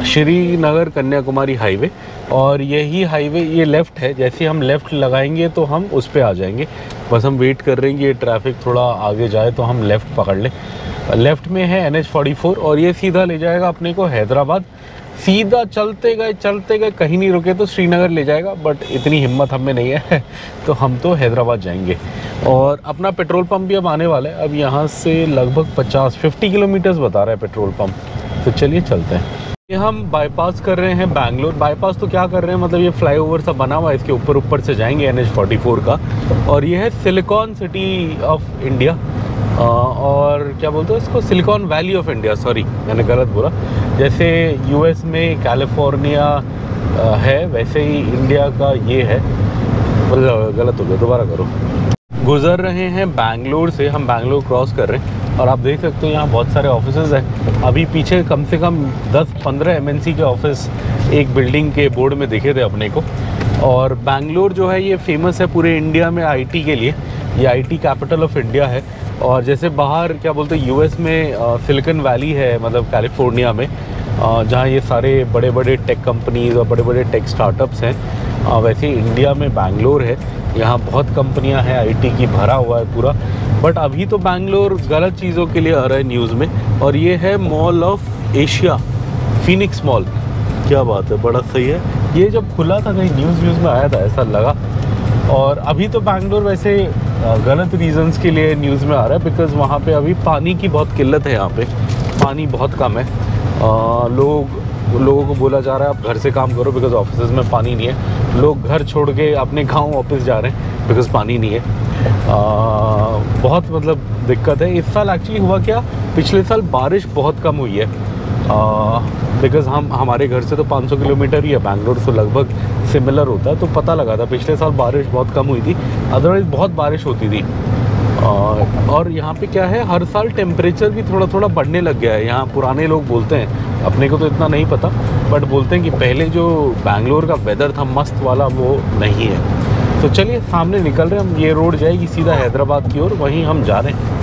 श्रीनगर कन्याकुमारी हाईवे। और यही हाईवे, ये लेफ़्ट है, जैसे हम लेफ़्ट लगाएंगे तो हम उस पे आ जाएंगे। बस हम वेट कर रहे हैं कि ये ट्रैफिक थोड़ा आगे जाए तो हम लेफ़्ट पकड़ लें। लेफ़्ट में है NH44 और ये सीधा ले जाएगा अपने को हैदराबाद। सीधा चलते गए कहीं नहीं रुके तो श्रीनगर ले जाएगा, बट इतनी हिम्मत हमें नहीं है तो हम तो हैदराबाद जाएंगे। और अपना पेट्रोल पंप भी अब आने वाला है। अब यहाँ से लगभग 50 किलोमीटर्स बता रहा है पेट्रोल पंप। तो चलिए चलते हैं। ये हम बाईपास कर रहे हैं बैंगलोर। बाईपास तो क्या कर रहे हैं, मतलब ये फ्लाईओवर सा बना हुआ है, इसके ऊपर से जाएंगे NH44 का। और ये है सिलिकॉन सिटी ऑफ इंडिया, और क्या बोलते हैं इसको, silicon valley of India. Sorry, मैंने गलत बोला। जैसे US में कैलिफोर्निया है, वैसे ही इंडिया का ये है। गलत हो गया, दोबारा करो। गुज़र रहे हैं बैंगलोर से, हम बैंगलोर क्रॉस कर रहे हैं और आप देख सकते हो यहाँ बहुत सारे ऑफिसेज़ हैं। अभी पीछे कम से कम 10-15 MNC के ऑफिस एक बिल्डिंग के बोर्ड में दिखे थे अपने को। और बैंगलोर जो है ये फेमस है पूरे इंडिया में IT के लिए। ये IT कैपिटल ऑफ इंडिया है। और जैसे बाहर क्या बोलते हैं US में सिलिकॉन वैली है, मतलब कैलिफोर्निया में, जहाँ ये सारे बड़े बड़े टेक कंपनीज़ और बड़े बड़े टेक स्टार्टअप्स हैं, वैसे इंडिया में बैंगलोर है। यहाँ बहुत कंपनियाँ हैं, IT की भरा हुआ है पूरा। बट अभी तो बैंगलोर गलत चीज़ों के लिए आ रहा है न्यूज़ में। और ये है mall of Asia, Phoenix mall. क्या बात है, बड़ा सही है। ये जब खुला था कहीं न्यूज़ में आया था, ऐसा लगा। और अभी तो बैंगलोर वैसे गलत रीजंस के लिए न्यूज़ में आ रहा है, बिकॉज़ वहाँ पे अभी पानी की बहुत किल्लत है। यहाँ पे पानी बहुत कम है। लोगों को बोला जा रहा है आप घर से काम करो, बिकॉज़ ऑफिस में पानी नहीं है। लोग घर छोड़ के अपने गांव ऑफिस जा रहे हैं बिकॉज़ पानी नहीं है। बहुत मतलब दिक्कत है। इस साल एक्चुअली हुआ क्या, पिछले साल बारिश बहुत कम हुई है, बिकॉज़ हमारे घर से तो 500 किलोमीटर ही है बैंगलोर, से लगभग सिमिलर होता है। तो पता लगा था पिछले साल बारिश बहुत कम हुई थी, अदरवाइज़ बहुत बारिश होती थी। और यहाँ पे क्या है, हर साल टेम्परेचर भी थोड़ा थोड़ा बढ़ने लग गया है। यहाँ पुराने लोग बोलते हैं, अपने को तो इतना नहीं पता, बट बोलते हैं कि पहले जो बैंगलोर का वेदर था मस्त वाला, वो नहीं है। तो चलिए सामने निकल रहे हैं हम। ये रोड जाएगी सीधा हैदराबाद की ओर, वहीं हम जा रहे हैं।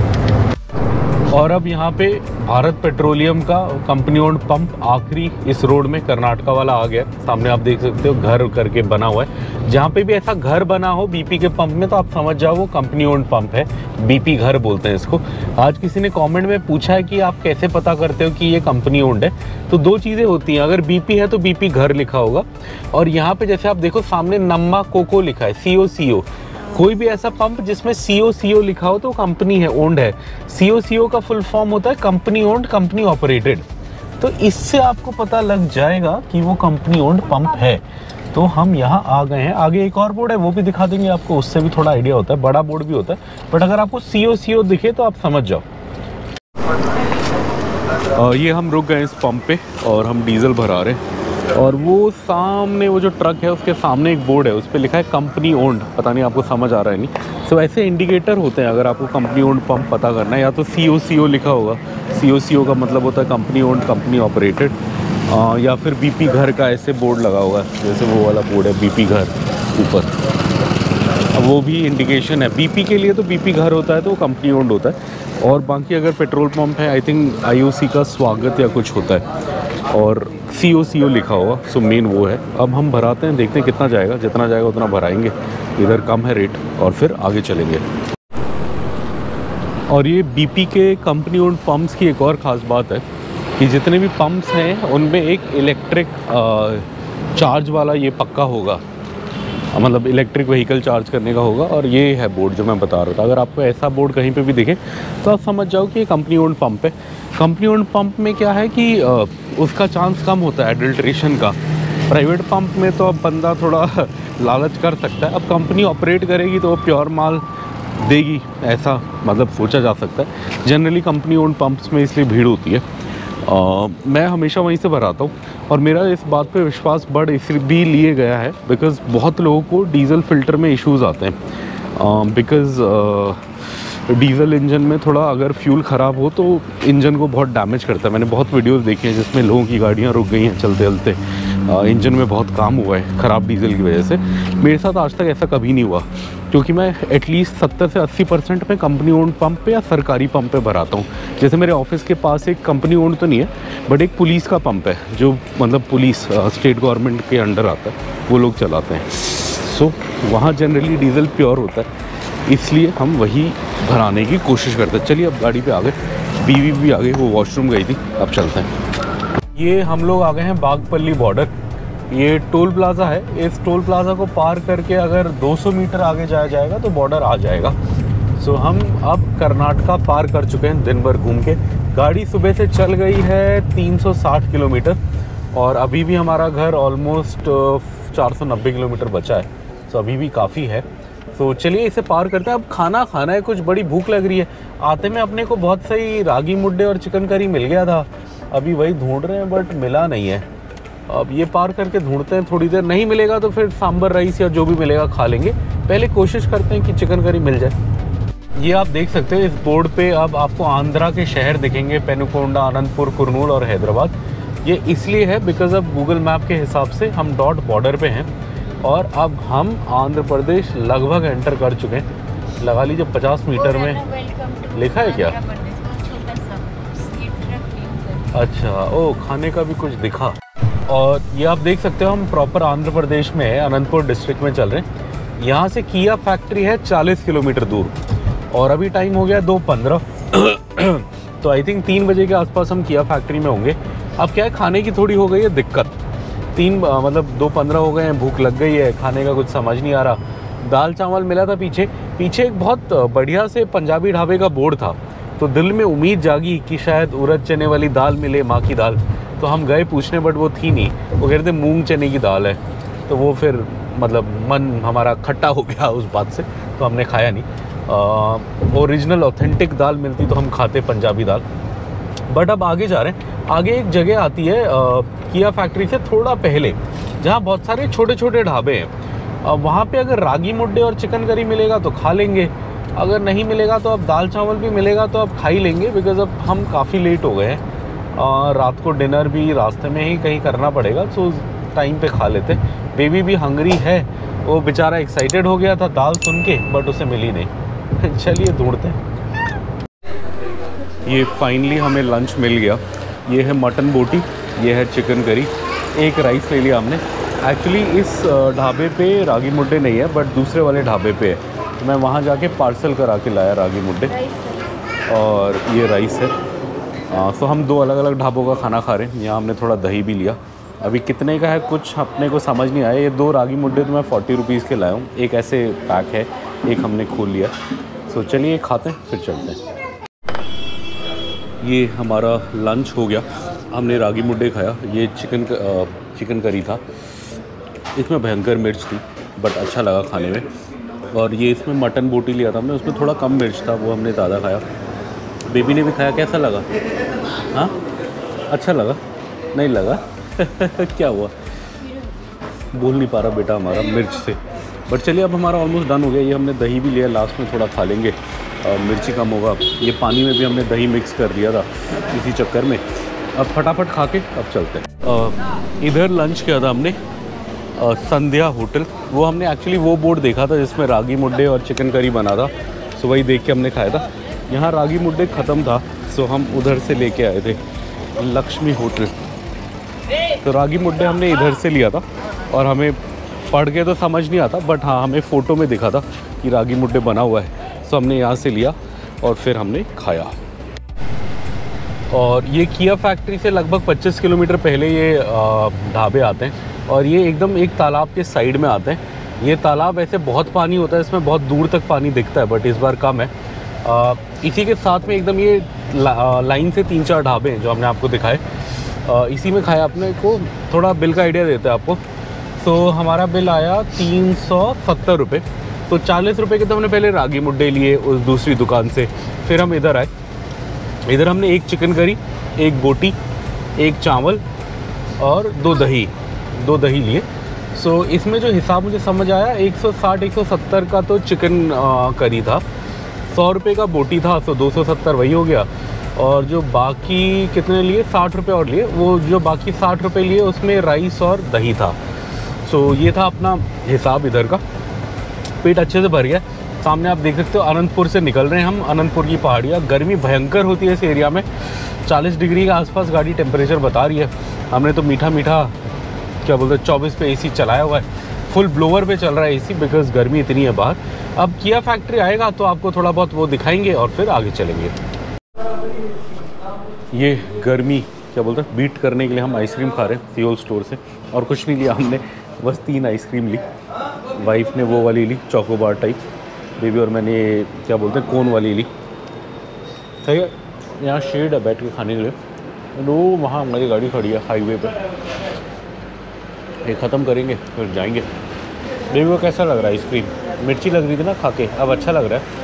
और अब यहाँ पे भारत पेट्रोलियम का कंपनी ओन्ड पंप आखिरी इस रोड में कर्नाटका वाला आ गया। सामने आप देख सकते हो घर करके बना हुआ है। जहाँ पे भी ऐसा घर बना हो BP के पंप में, तो आप समझ जाओ वो कंपनी ओन्ड पंप है। BP घर बोलते हैं इसको। आज किसी ने कमेंट में पूछा है कि आप कैसे पता करते हो कि ये कंपनी ओन्ड है। तो दो चीज़ें होती हैं, अगर BP है तो BP घर लिखा होगा, और यहाँ पे जैसे आप देखो सामने नम्मा कोको लिखा है, CO। कोई भी ऐसा पंप जिसमें CO लिखा हो तो कंपनी है, ओन्ड है। CO का फुल फॉर्म होता है कंपनी ओन्ड, कंपनी ऑपरेटेड। तो इससे आपको पता लग जाएगा कि वो कंपनी ओन्ड पंप है। तो हम यहाँ आ गए हैं। आगे एक और बोर्ड है, वो भी दिखा देंगे आपको, उससे भी थोड़ा आइडिया होता है। बड़ा बोर्ड भी होता है, बट अगर आपको CO दिखे तो आप समझ जाओ। ये हम रुक गए इस पंप पे और हम डीजल भरा रहे हैं। और वो सामने वो जो ट्रक है उसके सामने एक बोर्ड है, उस पर लिखा है कंपनी ओन्ड। पता नहीं आपको समझ आ रहा है नहीं। सो ऐसे इंडिकेटर होते हैं, अगर आपको कंपनी ओन्ड पंप पता करना है, या तो CO लिखा होगा। CO का मतलब होता है कंपनी ओन्ड, कंपनी ऑपरेटेड। या फिर BP घर का ऐसे बोर्ड लगा होगा, जैसे वो वाला बोर्ड है BP घर ऊपर, वो भी इंडिकेशन है। BP के लिए तो BP घर होता है तो वो कंपनी ओन्ड होता है। और बाकी अगर पेट्रोल पंप है, आई थिंक IOC का स्वागत या कुछ होता है, और CO लिखा होगा। सो मेन वो है। अब हम भराते हैं, देखते हैं कितना जाएगा, जितना जाएगा उतना भराएंगे। इधर कम है रेट और फिर आगे चलेंगे। और ये बीपी के कंपनी ओन्ड पम्प्स की एक और ख़ास बात है कि जितने भी पम्प्स हैं उनमें एक इलेक्ट्रिक चार्ज वाला ये पक्का होगा, मतलब इलेक्ट्रिक व्हीकल चार्ज करने का होगा। और ये है बोर्ड जो मैं बता रहा था, अगर आपको ऐसा बोर्ड कहीं पे भी दिखे तो आप समझ जाओ कि ये कंपनी ओन्ड पंप है। कंपनी ओन्ड पंप में क्या है कि उसका चांस कम होता है एडल्ट्रेशन का। प्राइवेट पंप में तो अब बंदा थोड़ा लालच कर सकता है, अब कंपनी ऑपरेट करेगी तो वो प्योर माल देगी, ऐसा मतलब सोचा जा सकता है। जनरली कंपनी ओन्ड पंप्स में इसलिए भीड़ होती है। मैं हमेशा वहीं से भराता हूँ और मेरा इस बात पे विश्वास बढ़ इसलिए भी लिए गया है बिकॉज़ बहुत लोगों को डीजल फ़िल्टर में इश्यूज़ आते हैं। बिकॉज़ डीजल इंजन में थोड़ा अगर फ्यूल ख़राब हो तो इंजन को बहुत डैमेज करता है। मैंने बहुत वीडियोस देखी हैं जिसमें लोगों की गाड़ियाँ रुक गई हैं चलते चलते, इंजन में बहुत काम हुआ है ख़राब डीजल की वजह से। मेरे साथ आज तक ऐसा कभी नहीं हुआ क्योंकि मैं एटलीस्ट 70 से 80% में कंपनी ओन्ड पंप पे या सरकारी पंप पे भराता हूँ। जैसे मेरे ऑफिस के पास एक कंपनी ओन्ड तो नहीं है बट एक पुलिस का पंप है जो मतलब पुलिस स्टेट गवर्नमेंट के अंडर आता है, वो लोग चलाते हैं। सो वहाँ जनरली डीजल प्योर होता है, इसलिए हम वही भराने की कोशिश करते हैं। चलिए अब गाड़ी पे आ गए, बीवी भी आ गई, वो वॉशरूम गई थी, अब चलते हैं। ये हम लोग आ गए हैं बागपल्ली बॉर्डर। ये टोल प्लाज़ा है, इस टोल प्लाज़ा को पार करके अगर 200 मीटर आगे जाया जाएगा तो बॉर्डर आ जाएगा। सो हम अब कर्नाटका पार कर चुके हैं दिन भर घूम के। गाड़ी सुबह से चल गई है 360 किलोमीटर और अभी भी हमारा घर ऑलमोस्ट 490 किलोमीटर बचा है। सो अभी भी काफ़ी है। तो चलिए इसे पार करते हैं। अब खाना खाना है, कुछ बड़ी भूख लग रही है। आते में अपने को बहुत सही रागी मुड्डे और चिकन करी मिल गया था, अभी वही ढूंढ रहे हैं बट मिला नहीं है। अब ये पार करके ढूंढते हैं, थोड़ी देर नहीं मिलेगा तो फिर सांबर राइस या जो भी मिलेगा खा लेंगे। पहले कोशिश करते हैं कि चिकन करी मिल जाए। ये आप देख सकते हैं इस बोर्ड पे अब आपको आंध्रा के शहर दिखेंगे, पेनुकोंडा, अनंतपुर, कुरनूल और हैदराबाद। ये इसलिए है बिकॉज अब गूगल मैप के हिसाब से हम डॉट बॉर्डर पे हैं और अब हम आंध्र प्रदेश लगभग एंटर कर चुके हैं। लगा लीजिए 50 मीटर में। लिखा है क्या? अच्छा, ओ खाने का भी कुछ दिखा। और ये आप देख सकते हो हम प्रॉपर आंध्र प्रदेश में है, अनंतपुर डिस्ट्रिक्ट में चल रहे हैं। यहाँ से किया फैक्ट्री है 40 किलोमीटर दूर और अभी टाइम हो गया 2:15 तो आई थिंक 3 बजे के आसपास हम किया फैक्ट्री में होंगे। अब क्या है, खाने की थोड़ी हो गई है दिक्कत। 2:15 हो गए हैं, भूख लग गई है, खाने का कुछ समझ नहीं आ रहा। दाल चावल मिला था पीछे एक बहुत बढ़िया से पंजाबी ढाबे का बोर्ड था, तो दिल में उम्मीद जागी कि शायद उड़द चने वाली दाल मिले, माँ की दाल। तो हम गए पूछने बट वो थी नहीं, वो कह रहे थे मूंग चने की दाल है। तो वो फिर मतलब मन हमारा खट्टा हो गया उस बात से, तो हमने खाया नहीं। ओरिजिनल ऑथेंटिक दाल मिलती तो हम खाते पंजाबी दाल। बट अब आगे जा रहे हैं। आगे एक जगह आती है किया फैक्ट्री से थोड़ा पहले, जहाँ बहुत सारे छोटे छोटे ढाबे हैं। वहाँ पे अगर रागी मुड्डे और चिकन करी मिलेगा तो खा लेंगे, अगर नहीं मिलेगा तो अब दाल चावल भी मिलेगा तो अब खा ही लेंगे बिकॉज़ अब हम काफ़ी लेट हो गए हैं। रात को डिनर भी रास्ते में ही कहीं करना पड़ेगा, तो टाइम पे खा लेते। बेबी भी हंग्री है, वो बेचारा एक्साइटेड हो गया था दाल सुन के बट उसे मिली नहीं। चलिए ढूंढते हैं। ये फाइनली हमें लंच मिल गया। ये है मटन बोटी, ये है चिकन करी, एक राइस ले लिया हमने। एक्चुअली इस ढाबे पे रागी मुड्डे नहीं है बट दूसरे वाले ढाबे पे है, तो मैं वहाँ जाके पार्सल करा के लाया रागी मुड्डे और ये राइस है। सो हम 2 अलग अलग ढाबों का खाना खा रहे हैं। यहाँ हमने थोड़ा दही भी लिया। अभी कितने का है कुछ अपने को समझ नहीं आया। ये 2 रागी मुड्डे तो मैं 40 रुपीज़ के लाया हूँ, एक ऐसे पैक है, एक हमने खोल लिया। सो चलिए खाते हैं फिर चलते हैं। ये हमारा लंच हो गया, हमने रागी मुड्डे खाया। ये चिकन करी था, इसमें भयंकर मिर्च थी बट अच्छा लगा खाने में। और ये इसमें मटन बोटी लिया था हमने, उसमें थोड़ा कम मिर्च था, वो हमने ज़्यादा खाया। बेबी ने भी खाया, कैसा लगा? हाँ अच्छा लगा? नहीं लगा? क्या हुआ? बोल नहीं पा रहा बेटा हमारा मिर्च से। बट चलिए अब हमारा ऑलमोस्ट डन हो गया। ये हमने दही भी लिया, लास्ट में थोड़ा खा लेंगे, मिर्ची कम होगा। ये पानी में भी हमने दही मिक्स कर दिया था इसी चक्कर में। अब फटाफट खा के अब चलते हैं। इधर लंच किया था हमने संध्या होटल। वो हमने एक्चुअली वो बोर्ड देखा था जिसमें रागी मुड्डे और चिकन करी बना था, सो वही देख के हमने खाया था। यहाँ रागी मुड्डे ख़त्म था, सो हम उधर से लेके आए थे लक्ष्मी होटल। तो रागी मुड्डे हमने इधर से लिया था और हमें पढ़ के तो समझ नहीं आता, बट हाँ हमें फ़ोटो में दिखा था कि रागी मुड्डे बना हुआ है, तो हमने यहाँ से लिया और फिर हमने खाया। और ये किया फैक्ट्री से लगभग 25 किलोमीटर पहले ये ढाबे आते हैं, और ये एकदम एक तालाब के साइड में आते हैं। ये तालाब ऐसे बहुत पानी होता है, इसमें बहुत दूर तक पानी दिखता है, बट इस बार कम है। इसी के साथ में एकदम ये लाइन से 3-4 ढाबे हैं जो हमने आपको दिखाए। इसी में खाया अपने को, थोड़ा बिल का आइडिया देता है आपको। तो हमारा बिल आया 370 रुपये। तो 40 रुपये के तो हमने पहले रागी मुड्डे लिए उस दूसरी दुकान से, फिर हम इधर आए। इधर हमने एक चिकन करी, एक बोटी, एक चावल और 2 दही लिए। सो इसमें जो हिसाब मुझे समझ आया 160-170 का तो चिकन करी था, 100 रुपये का बोटी था, तो 270 वही हो गया। और जो बाकी कितने लिए, 60 रुपये और लिए। वो जो बाकी 60 रुपये लिए उसमें राइस और दही था। सो ये था अपना हिसाब इधर का। पेट अच्छे से भर गया। सामने आप देख सकते हो अनंतपुर से निकल रहे हैं हम। अनंतपुर की पहाड़ियाँ, गर्मी भयंकर होती है इस एरिया में, 40 डिग्री के आसपास गाड़ी टेम्परेचर बता रही है। हमने तो मीठा क्या बोलते हैं 24 पे AC चलाया हुआ है, फुल ब्लोअर पे चल रहा है AC, बिकॉज़ गर्मी इतनी है बाहर। अब किया फैक्ट्री आएगा तो आपको थोड़ा बहुत वो दिखाएंगे और फिर आगे चलेंगे। ये गर्मी क्या बोलते हैं बीट करने के लिए हम आइसक्रीम खा रहे हैं सियोल स्टोर से, और कुछ नहीं लिया हमने, बस 3 आइसक्रीम ली। वाइफ ने वो वाली ली चोकोबार टाइप, बेबी और मैंने क्या बोलते हैं कोन वाली ली। सही है, यहाँ शेड है बैठ के खाने के लिए। वो वहाँ हमारी गाड़ी खड़ी है हाईवे पे, ये ख़त्म करेंगे फिर जाएंगे। बेबी को कैसा लग रहा है आइसक्रीम? मिर्ची लग रही थी ना खा के, अब अच्छा लग रहा है।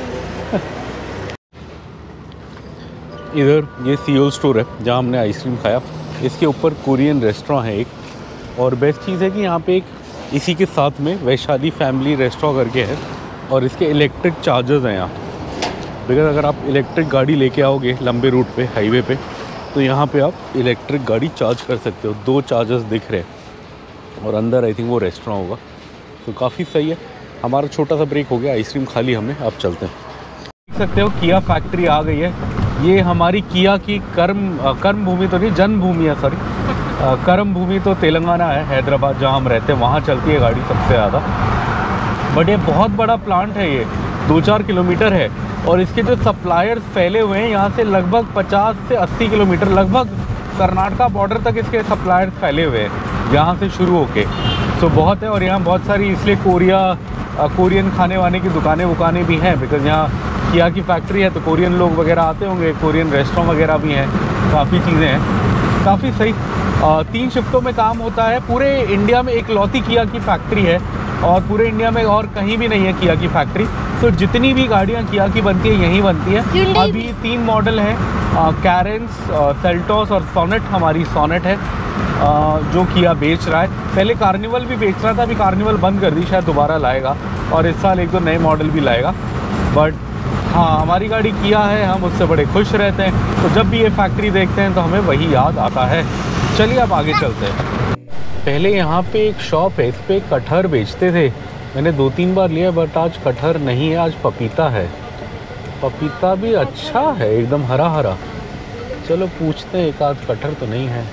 इधर ये सियोल स्टोर है जहाँ हमने आइसक्रीम खाया। इसके ऊपर कोरियन रेस्टोरेंट है एक, और बेस्ट चीज़ है कि यहाँ पे एक इसी के साथ में वैशाली फैमिली रेस्टोरेंट करके है, और इसके इलेक्ट्रिक चार्जर्स हैं यहाँ। बिकॉज अगर आप इलेक्ट्रिक गाड़ी लेके आओगे लंबे रूट पे हाईवे पे, तो यहाँ पे आप इलेक्ट्रिक गाड़ी चार्ज कर सकते हो। 2 चार्जर्स दिख रहे हैं, और अंदर आई थिंक वो रेस्टोरेंट होगा, तो काफ़ी सही है। हमारा छोटा सा ब्रेक हो गया, आइसक्रीम खा ली हमने, अब चलते हैं। देख सकते हो किया फैक्ट्री आ गई है। ये हमारी किया की कर्म भूमि तो नहीं, जन्मभूमि है, सॉरी कर्म भूमि तो तेलंगाना है, हैदराबाद जहाँ हम रहते हैं वहाँ चलती है गाड़ी सबसे ज़्यादा। बट ये बहुत बड़ा प्लांट है, ये 2-4 किलोमीटर है, और इसके जो सप्लायर्स फैले हुए हैं यहाँ से लगभग 50 से 80 किलोमीटर, लगभग कर्नाटका बॉर्डर तक इसके सप्लायर्स फैले हुए हैं यहाँ से शुरू होके। सो बहुत है, और यहाँ बहुत सारी इसलिए कोरियन खाने वाने की दुकानें भी हैं, बिकॉज़ यहाँ किया की फैक्ट्री है तो कोरियन लोग वगैरह आते होंगे, कोरियन रेस्टोरेंट वगैरह भी हैं, काफ़ी चीज़ें हैं, काफ़ी सही। 3 शिफ्टों में काम होता है। पूरे इंडिया में इकलौती किया की फैक्ट्री है, और पूरे इंडिया में और कहीं भी नहीं है किया की फैक्ट्री। तो जितनी भी गाड़ियाँ किया की बनती है यहीं बनती है। अभी 3 मॉडल हैं, कैरेंस, सेल्टोस और सोनेट। हमारी सोनेट है जो किया बेच रहा है। पहले कार्निवल भी बेच रहा था, अभी कार्निवल बंद कर दी, शायद दोबारा लाएगा, और इस साल 1-2 नए मॉडल भी लाएगा। बट हाँ, हमारी गाड़ी किया है, हम उससे बड़े खुश रहते हैं। तो जब भी ये फैक्ट्री देखते हैं तो हमें वही याद आता है। चलिए अब आगे चलते हैं। पहले यहाँ पे एक शॉप है, इस पर कटहर बेचते थे, मैंने 2-3 बार लिया, बट आज कटहर नहीं है, आज पपीता है। पपीता भी अच्छा है, एकदम हरा हरा। चलो पूछते हैं, एक आध कटहर तो नहीं है।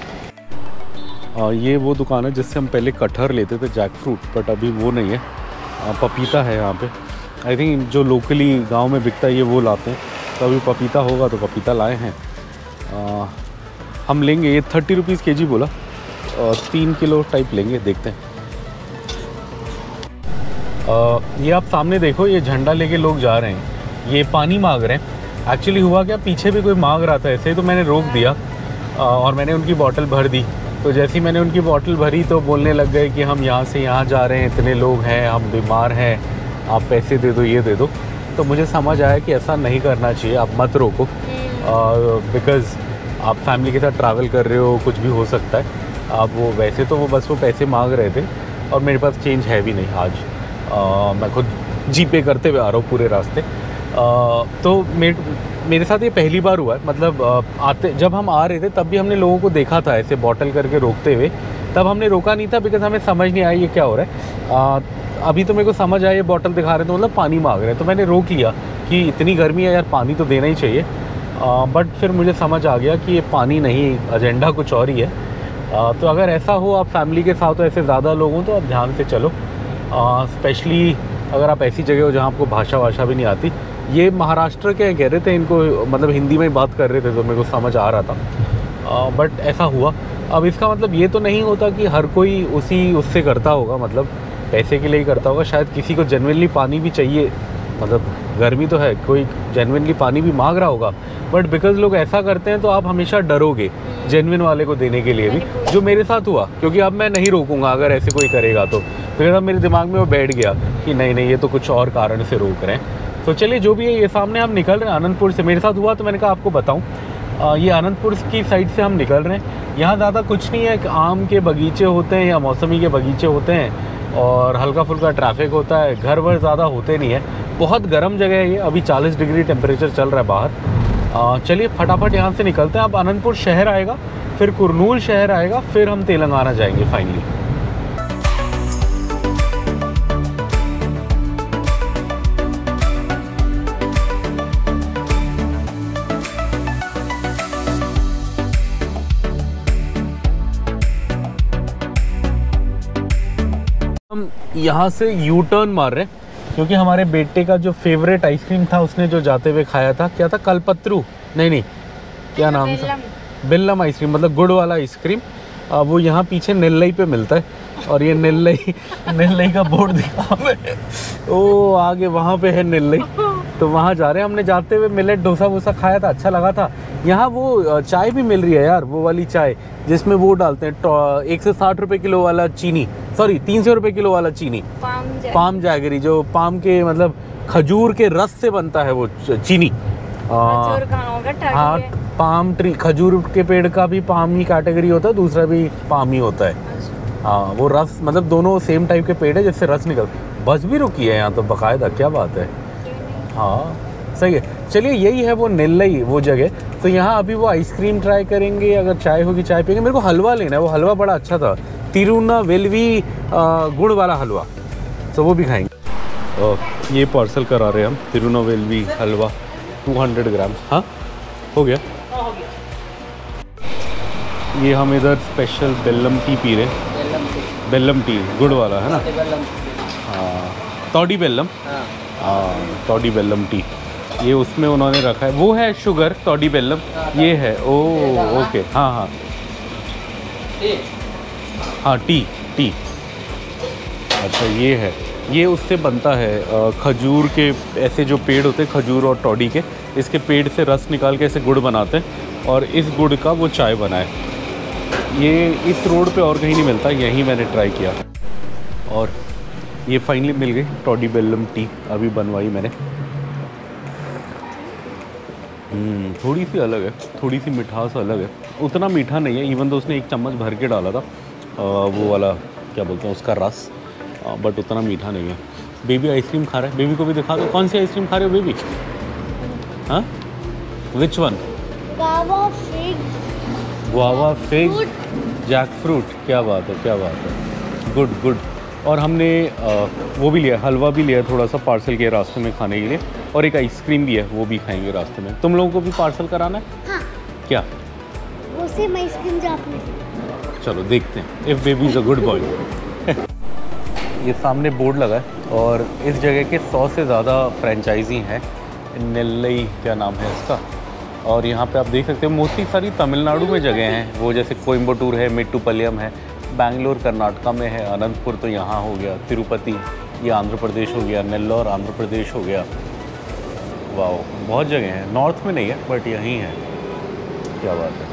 ये वो दुकान है जिससे हम पहले कटहर लेते थे, जैक फ्रूट, बट अभी वो नहीं है, पपीता है यहाँ पे। आई थिंक जो लोकली गांव में बिकता है ये वो लाते हैं, तो अभी पपीता होगा तो पपीता लाए हैं। हम लेंगे, ये 30 रुपीज़ kg बोला, और 3 किलो टाइप लेंगे, देखते हैं। ये आप सामने देखो, ये झंडा लेके लोग जा रहे हैं, ये पानी मांग रहे हैं। एक्चुअली हुआ क्या, पीछे भी कोई मांग रहा था ऐसे, तो मैंने रोक दिया और मैंने उनकी बोतल भर दी। तो जैसे ही मैंने उनकी बोतल भरी तो बोलने लग गए कि हम यहाँ से यहाँ जा रहे हैं, इतने लोग हैं, हम बीमार हैं, आप पैसे दे दो, ये दे दो। तो मुझे समझ आया कि ऐसा नहीं करना चाहिए, आप मत रोको, बिकॉज़ आप फैमिली के साथ ट्रैवल कर रहे हो, कुछ भी हो सकता है। आप वो वैसे तो वो बस वो पैसे मांग रहे थे, और मेरे पास चेंज है भी नहीं आज। मैं खुद जीपे करते हुए आ रहा हूँ पूरे रास्ते। तो मेरे साथ ये पहली बार हुआ है, मतलब जब हम आ रहे थे तब भी हमने लोगों को देखा था ऐसे बॉटल करके रोकते हुए, तब हमने रोका नहीं था, बिकॉज़ हमें समझ नहीं आया ये क्या हो रहा है। अभी तो मेरे को समझ आया ये बॉटल दिखा रहे थे, मतलब पानी मांग रहे हैं, तो मैंने रोक लिया कि इतनी गर्मी है यार, पानी तो देना ही चाहिए। बट फिर मुझे समझ आ गया कि ये पानी नहीं, एजेंडा कुछ और ही है। तो अगर ऐसा हो आप फैमिली के साथ, तो ऐसे ज़्यादा लोग हों तो आप ध्यान से चलो, स्पेशली अगर आप ऐसी जगह हो जहाँ आपको भाषा भी नहीं आती। ये महाराष्ट्र के कह रहे थे, इनको मतलब हिंदी में ही बात कर रहे थे तो मेरे को समझ आ रहा था, बट ऐसा हुआ। अब इसका मतलब ये तो नहीं होता कि हर कोई उससे करता होगा, मतलब पैसे के लिए ही करता होगा। शायद किसी को जेन्युइनली पानी भी चाहिए, मतलब गर्मी तो है, कोई जेन्युइनली पानी भी मांग रहा होगा, बट बिकॉज लोग ऐसा करते हैं तो आप हमेशा डरोगे जेन्युइन वाले को देने के लिए भी, जो मेरे साथ हुआ। क्योंकि अब मैं नहीं रोकूंगा अगर ऐसे कोई करेगा तो, फिर अब मेरे दिमाग में वो बैठ गया कि नहीं ये तो कुछ और कारण से रोक रहे हैं। तो चलिए जो भी है, ये सामने हम निकल रहे हैं आनंदपुर से। मेरे साथ हुआ तो मैंने कहा आपको बताऊँ। ये आनंदपुर की साइड से हम निकल रहे हैं। यहाँ ज़्यादा कुछ नहीं है, आम के बगीचे होते हैं या मौसमी के बगीचे होते हैं और हल्का फुल्का ट्रैफिक होता है, घर वर ज़्यादा होते नहीं है। बहुत गर्म जगह है ये, अभी 40 डिग्री टेम्परेचर चल रहा है बाहर। चलिए फटाफट यहाँ से निकलते हैं। अब आनंदपुर शहर आएगा, फिर कुरनूल शहर आएगा, फिर हम तेलंगाना जाएंगे फाइनली। हम यहाँ से यू टर्न मार रहे हैं क्योंकि हमारे बेटे का जो फेवरेट आइसक्रीम था उसने जो जाते हुए खाया था, क्या था, कलपत्रु नहीं क्या नाम था, बेल्लम आइसक्रीम, मतलब गुड़ वाला आइसक्रीम। वो यहाँ पीछे नेल्लई पे मिलता है और ये नेल्लई का बोर्ड दिखा हमें, ओ आगे वहाँ पे है नेल्लई, तो वहाँ जा रहे हैं। हमने जाते हुए मिलेट डोसा वोसा खाया था, अच्छा लगा था। यहाँ वो चाय भी मिल रही है यार, वो वाली चाय जिसमें वो डालते हैं 160 रुपये किलो वाला चीनी, सॉरी 300 रुपये किलो वाला चीनी, पाम जैगरी, जो पाम के मतलब खजूर के रस से बनता है वो चीनी। हाँ, पाम ट्री, खजूर के पेड़ का भी पाम ही कैटेगरी होता है, दूसरा भी पाम ही होता है। हाँ, वो रस मतलब दोनों सेम टाइप के पेड़ है जिससे रस निकल। बस भी रुकी है यहाँ तो बाकायदा, क्या बात है। हाँ सही है। चलिए यही है वो नेल्लई, वो जगह। तो यहाँ अभी वो आइसक्रीम ट्राई करेंगे, अगर चाय होगी चाय पियेंगे। मेरे को हलवा लेना है, वो हलवा बड़ा अच्छा था, तिरुनावेल्वी गुड़ वाला हलवा, तो वो भी खाएंगे। ये पार्सल करा रहे हैं हम, तिरुनावेल्वी हलवा 200 ग्राम। हाँ हो गया। ये हम इधर स्पेशल बेल्लम टी पी रहे हैं, बेल्लम टी गुड़ वाला है ना। हाँ, तोड़ी बेल्लम, हाँ तोड़ी बेल्लम टी, ये उसमें उन्होंने रखा है। वो है शुगर तोड़ी बेल्लम, ये है ओ ओके। हाँ टी अच्छा ये है, ये उससे बनता है खजूर के, ऐसे जो पेड़ होते हैं खजूर और तोड़ी के, इसके पेड़ से रस निकाल के ऐसे गुड़ बनाते हैं और इस गुड़ का वो चाय बनाए। ये इस रोड पे और कहीं नहीं मिलता, यहीं मैंने ट्राई किया और ये फाइनली मिल गई तोड़ी बेल्लम टी, अभी बनवाई मैंने। थोड़ी सी अलग है, थोड़ी सी मिठास अलग है, उतना मीठा नहीं है, इवन तो उसने 1 चम्मच भर के डाला था वो वाला क्या बोलते हैं उसका रस, बट उतना मीठा नहीं है। बेबी आइसक्रीम खा रहा है, बेबी को भी दिखा दो। कौन सी आइसक्रीम खा रहे हो बेबी? हाँ which one? Guava fig jackfruit, क्या बात है क्या बात है, गुड गुड। और हमने वो भी लिया, हलवा भी लिया थोड़ा सा पार्सल के रास्ते में खाने के लिए, और एक आइसक्रीम भी है, वो भी खाएंगे रास्ते में। तुम लोगों को भी पार्सल कराना है? हाँ। क्या वो सेम आइसक्रीम जो आपने? चलो देखते हैं, if baby is a good boy. ये सामने बोर्ड लगा है और इस जगह के 100 से ज़्यादा फ्रेंचाइजी हैं। नेल्लई क्या नाम है इसका, और यहाँ पे आप देख सकते हो मोस्टली सारी तमिलनाडु में जगह हैं, वो जैसे कोयम्बटूर है, मेट्टुपल्लियम है, बैंगलोर कर्नाटका में है, अनंतपुर तो यहाँ हो गया, तिरुपति ये आंध्र प्रदेश हो गया, नेल्लोर आंध्र प्रदेश हो गया। वाह बहुत जगह हैं, नॉर्थ में नहीं है बट यहीं है, क्या बात है।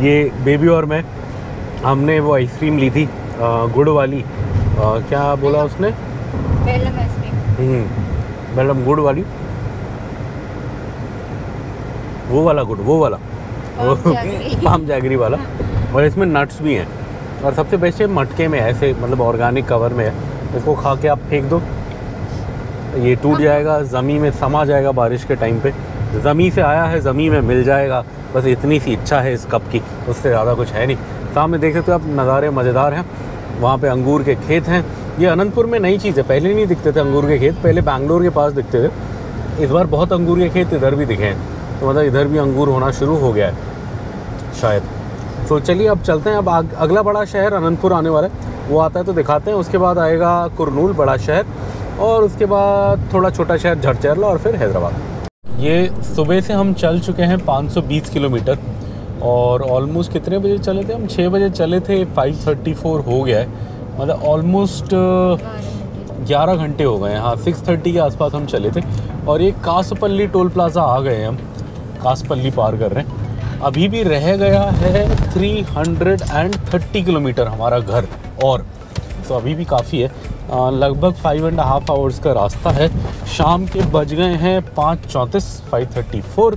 ये बेबी और मैं, हमने वो आइसक्रीम ली थी गुड़ वाली, क्या बोला उसने? बेल्लम आइसक्रीम। बेल्लम गुड़ वाली, वो वाला गुड़, वो वाला पाम जैगरी वाला, और इसमें नट्स भी हैं। और सबसे बेस्ट है मटके में, ऐसे मतलब ऑर्गेनिक कवर में है, इसको खा के आप फेंक दो, ये टूट जाएगा, ज़मीन में समा जाएगा बारिश के टाइम पे, ज़मीन से आया है ज़मीन में मिल जाएगा, बस इतनी सी इच्छा है इस कप की, उससे ज़्यादा कुछ है नहीं। सामने देख सकते हो आप, नज़ारे मज़ेदार हैं। वहाँ पे अंगूर के खेत हैं, ये अनंतपुर में नई चीज़ है, पहले नहीं दिखते थे अंगूर के खेत, पहले बैंगलोर के पास दिखते थे, इस बार बहुत अंगूर के खेत इधर भी दिखे हैं, तो मतलब इधर भी अंगूर होना शुरू हो गया है शायद। तो चलिए अब चलते हैं। अब अगला बड़ा शहर अनंतपुर आने वाला है, वो आता है तो दिखाते हैं। उसके बाद आएगा कुरनूल बड़ा शहर, और उसके बाद थोड़ा छोटा शहर झरचरला, और फिर हैदराबाद। ये सुबह से हम चल चुके हैं 520 किलोमीटर, और ऑलमोस्ट कितने बजे चले थे हम? 6 बजे चले थे, 5:34 हो गया है, मतलब ऑलमोस्ट 11 घंटे हो गए हैं। हाँ, 6:30 के आसपास हम चले थे। और ये कासपल्ली टोल प्लाज़ा आ गए हैं हम, कासपल्ली पार कर रहे हैं। अभी भी रह गया है 330 किलोमीटर हमारा घर, और तो अभी भी काफ़ी है। लगभग 5.5 आवर्स का रास्ता है। शाम के बज गए हैं 5:34, 5:34।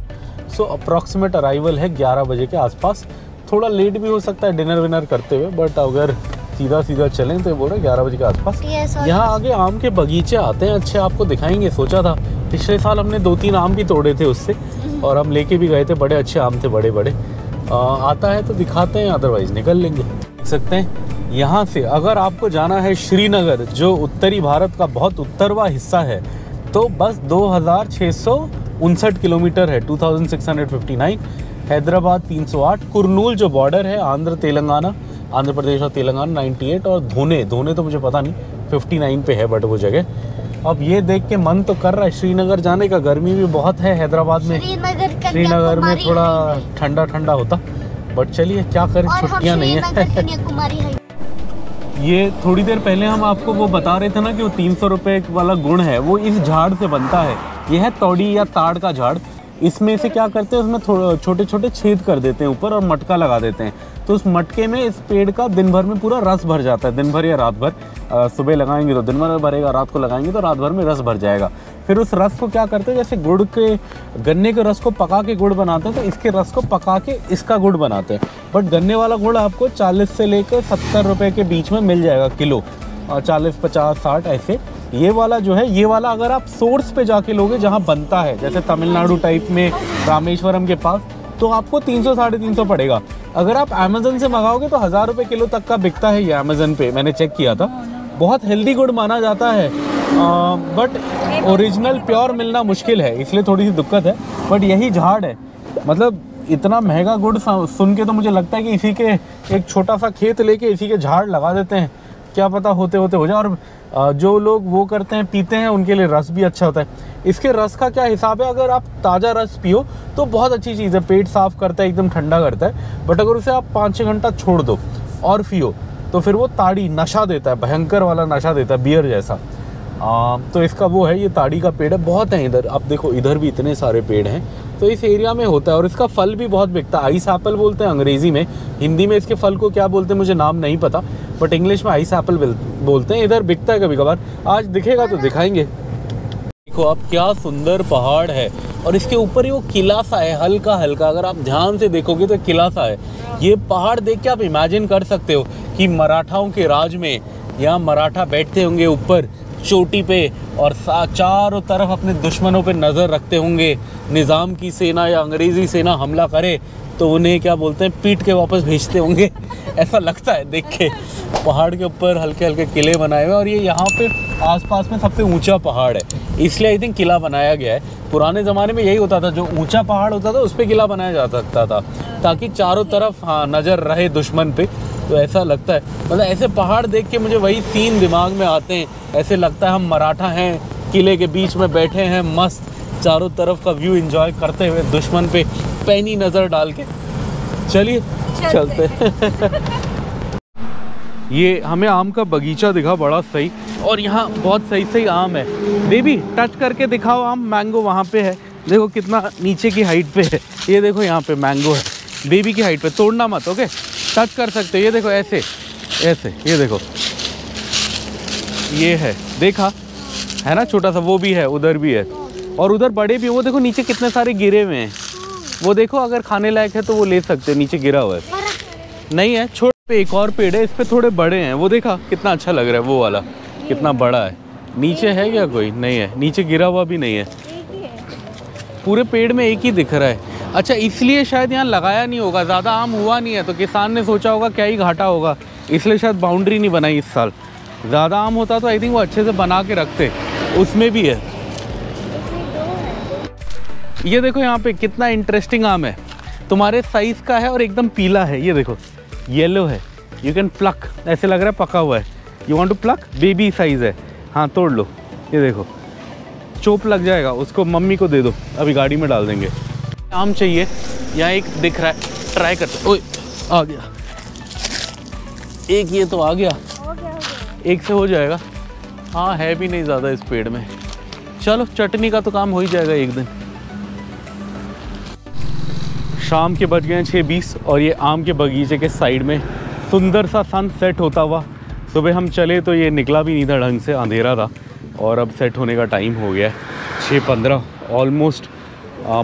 सो अप्रॉक्सीमेट अराइवल है 11 बजे के आसपास। थोड़ा लेट भी हो सकता है डिनर विनर करते हुए, बट अगर सीधा सीधा चलें तो बोल रहे 11 बजे के आसपास। यहाँ आगे आम के बगीचे आते हैं, अच्छे, आपको दिखाएंगे। सोचा था पिछले साल हमने 2-3 आम भी तोड़े थे उससे, और हम लेके भी गए थे। बड़े अच्छे आम थे, बड़े बड़े। आता है तो दिखाते हैं, अदरवाइज निकल लेंगे। देख सकते हैं यहाँ से अगर आपको जाना है श्रीनगर, जो उत्तरी भारत का बहुत उत्तरवा हिस्सा है, तो बस 2659 किलोमीटर है, 2659। हैदराबाद 308। कुरनूल जो बॉर्डर है आंध्र प्रदेश और तेलंगाना 98, और धोने तो मुझे पता नहीं 59 पे है, बट वो जगह। अब ये देख के मन तो कर रहा है श्रीनगर जाने का। गर्मी भी बहुत है हैदराबाद में, श्रीनगर में थोड़ा ठंडा ठंडा होता, बट चलिए क्या करें, छुट्टियाँ नहीं है। ये थोड़ी देर पहले हम आपको वो बता रहे थे ना कि वो 300 रुपये वाला गुण है, वो इस झाड़ से बनता है। ये है तौड़ी या ताड़ का झाड़। इसमें से क्या करते हैं, उसमें थोड़ा छोटे छोटे छेद कर देते हैं ऊपर, और मटका लगा देते हैं। तो उस मटके में इस पेड़ का दिन भर में पूरा रस भर जाता है, दिन भर या रात भर। सुबह लगाएंगे तो दिन भर भरेगा, रात को लगाएंगे तो रात भर में रस भर जाएगा। फिर उस रस को क्या करते हैं, जैसे गुड़ के, गन्ने के रस को पका के गुड़ बनाते हैं, तो इसके रस को पका के इसका गुड़ बनाते हैं। बट गन्ने वाला गुड़ आपको 40 से लेकर 70 रुपये के बीच में मिल जाएगा किलो, 40, 50, 60 ऐसे। ये वाला जो है, ये वाला अगर आप सोर्स पे जाके लोगे जहाँ बनता है, जैसे तमिलनाडु टाइप में रामेश्वरम के पास, तो आपको 300, 350 पड़ेगा। अगर आप अमेज़न से मंगाओगे तो 1000 रुपये किलो तक का बिकता है ये अमेज़न पे, मैंने चेक किया था। बहुत हेल्दी गुड़ माना जाता है, बट ओरिजिनल प्योर मिलना मुश्किल है, इसलिए थोड़ी सी दिक्कत है। बट यही झाड़ है, मतलब इतना महंगा गुड़ सुन के तो मुझे लगता है कि इसी के एक छोटा सा खेत लेके इसी के झाड़ लगा देते हैं, क्या पता होते होते हो जाए। और जो लोग वो करते हैं, पीते हैं, उनके लिए रस भी अच्छा होता है। इसके रस का क्या हिसाब है, अगर आप ताज़ा रस पियो तो बहुत अच्छी चीज़ है, पेट साफ़ करता है, एकदम ठंडा करता है। बट अगर उसे आप 5-6 घंटा छोड़ दो और पियो तो फिर वो ताड़ी नशा देता है, भयंकर वाला नशा देता है, बियर जैसा। तो इसका वो है, ये ताड़ी का पेड़ है, बहुत है इधर। आप देखो इधर भी इतने सारे पेड़ हैं, तो इस एरिया में होता है। और इसका फल भी बहुत बिकता है, आइस एप्पल बोलते हैं अंग्रेज़ी में। हिंदी में इसके फल को क्या बोलते हैं मुझे नाम नहीं पता, बट इंग्लिश में आइस एप्पल बोलते हैं। इधर बिकता है कभी कभार, आज दिखेगा तो दिखाएंगे। देखो आप क्या सुंदर पहाड़ है, और इसके ऊपर ही वो किला सा है, हल्का हल्का। अगर आप ध्यान से देखोगे तो किला सा है। ये पहाड़ देख के आप इमेजिन कर सकते हो कि मराठाओं के राज में यहाँ मराठा बैठते होंगे ऊपर चोटी पे, और चारों तरफ अपने दुश्मनों पे नज़र रखते होंगे। निज़ाम की सेना या अंग्रेज़ी सेना हमला करे तो उन्हें क्या बोलते हैं, पीट के वापस भेजते होंगे। ऐसा लगता है देख के। पहाड़ के ऊपर हल्के हल्के किले बनाए हुए, और ये यहाँ पे आसपास में सबसे ऊंचा पहाड़ है, इसलिए आई थिंक किला बनाया गया है। पुराने ज़माने में यही होता था, जो ऊंचा पहाड़ होता था उस पर किला बनाया जा सकता था, ताकि चारों तरफ नज़र रहे दुश्मन पे। तो ऐसा लगता है, मतलब ऐसे पहाड़ देख के मुझे वही सीन दिमाग में आते हैं। ऐसे लगता है हम मराठा हैं, किले के बीच में बैठे हैं, मस्त चारों तरफ का व्यू एंजॉय करते हुए, दुश्मन पे पैनी नज़र डाल के। चलिए चलते ये हमें आम का बगीचा दिखा, बड़ा सही, और यहाँ बहुत सही सही आम है। बेबी टच करके दिखाओ आम। मैंगो वहाँ पे है, देखो कितना नीचे की हाइट पे है। ये देखो यहाँ पे मैंगो है, बेबी की हाइट पे, तोड़ना मत, ओके? टच कर सकते हो। ये देखो ऐसे ऐसे, ये देखो ये है, देखा है ना, छोटा सा वो भी है, उधर भी है, और उधर बड़े भी। वो देखो नीचे कितने सारे गिरे हुए हैं, वो देखो अगर खाने लायक है तो वो ले सकते हैं। नीचे गिरा हुआ है, नहीं है, छोटे पे एक और पेड़ है, इस पे थोड़े बड़े हैं। वो देखा कितना अच्छा लग रहा है, वो वाला कितना बड़ा है। नीचे है क्या कोई? नहीं है, नीचे गिरा हुआ भी नहीं है, पूरे पेड़ में एक ही दिख रहा है। अच्छा, इसलिए शायद यहाँ लगाया नहीं होगा, ज़्यादा आम हुआ नहीं है, तो किसान ने सोचा होगा क्या ही घाटा होगा, इसलिए शायद बाउंड्री नहीं बनाई इस साल। ज़्यादा आम होता तो आई थिंक वो अच्छे से बना के रखते। उसमें भी है, ये देखो यहाँ पे कितना इंटरेस्टिंग आम है। तुम्हारे साइज का है और एकदम पीला है, ये देखो येलो है, यू कैन प्लक, ऐसे लग रहा है पका हुआ है। You want to pluck, baby size है, हाँ तोड़ लो, ये देखो चोप लग जाएगा, उसको मम्मी को दे दो, अभी गाड़ी में डाल देंगे। आम चाहिए, यहाँ एक दिख रहा है, ट्राई करते। ओए आ गया एक, ये तो आ गया, एक से हो जाएगा। हाँ है भी नहीं ज़्यादा इस पेड़ में, चलो चटनी का तो काम हो ही जाएगा एक दिन। शाम के बज गए हैं 6:20 और ये आम के बगीचे के साइड में सुंदर सा सन सेट होता हुआ। सुबह हम चले तो ये निकला भी नहीं था ढंग से, अंधेरा था, और अब सेट होने का टाइम हो गया है 6:15, ऑलमोस्ट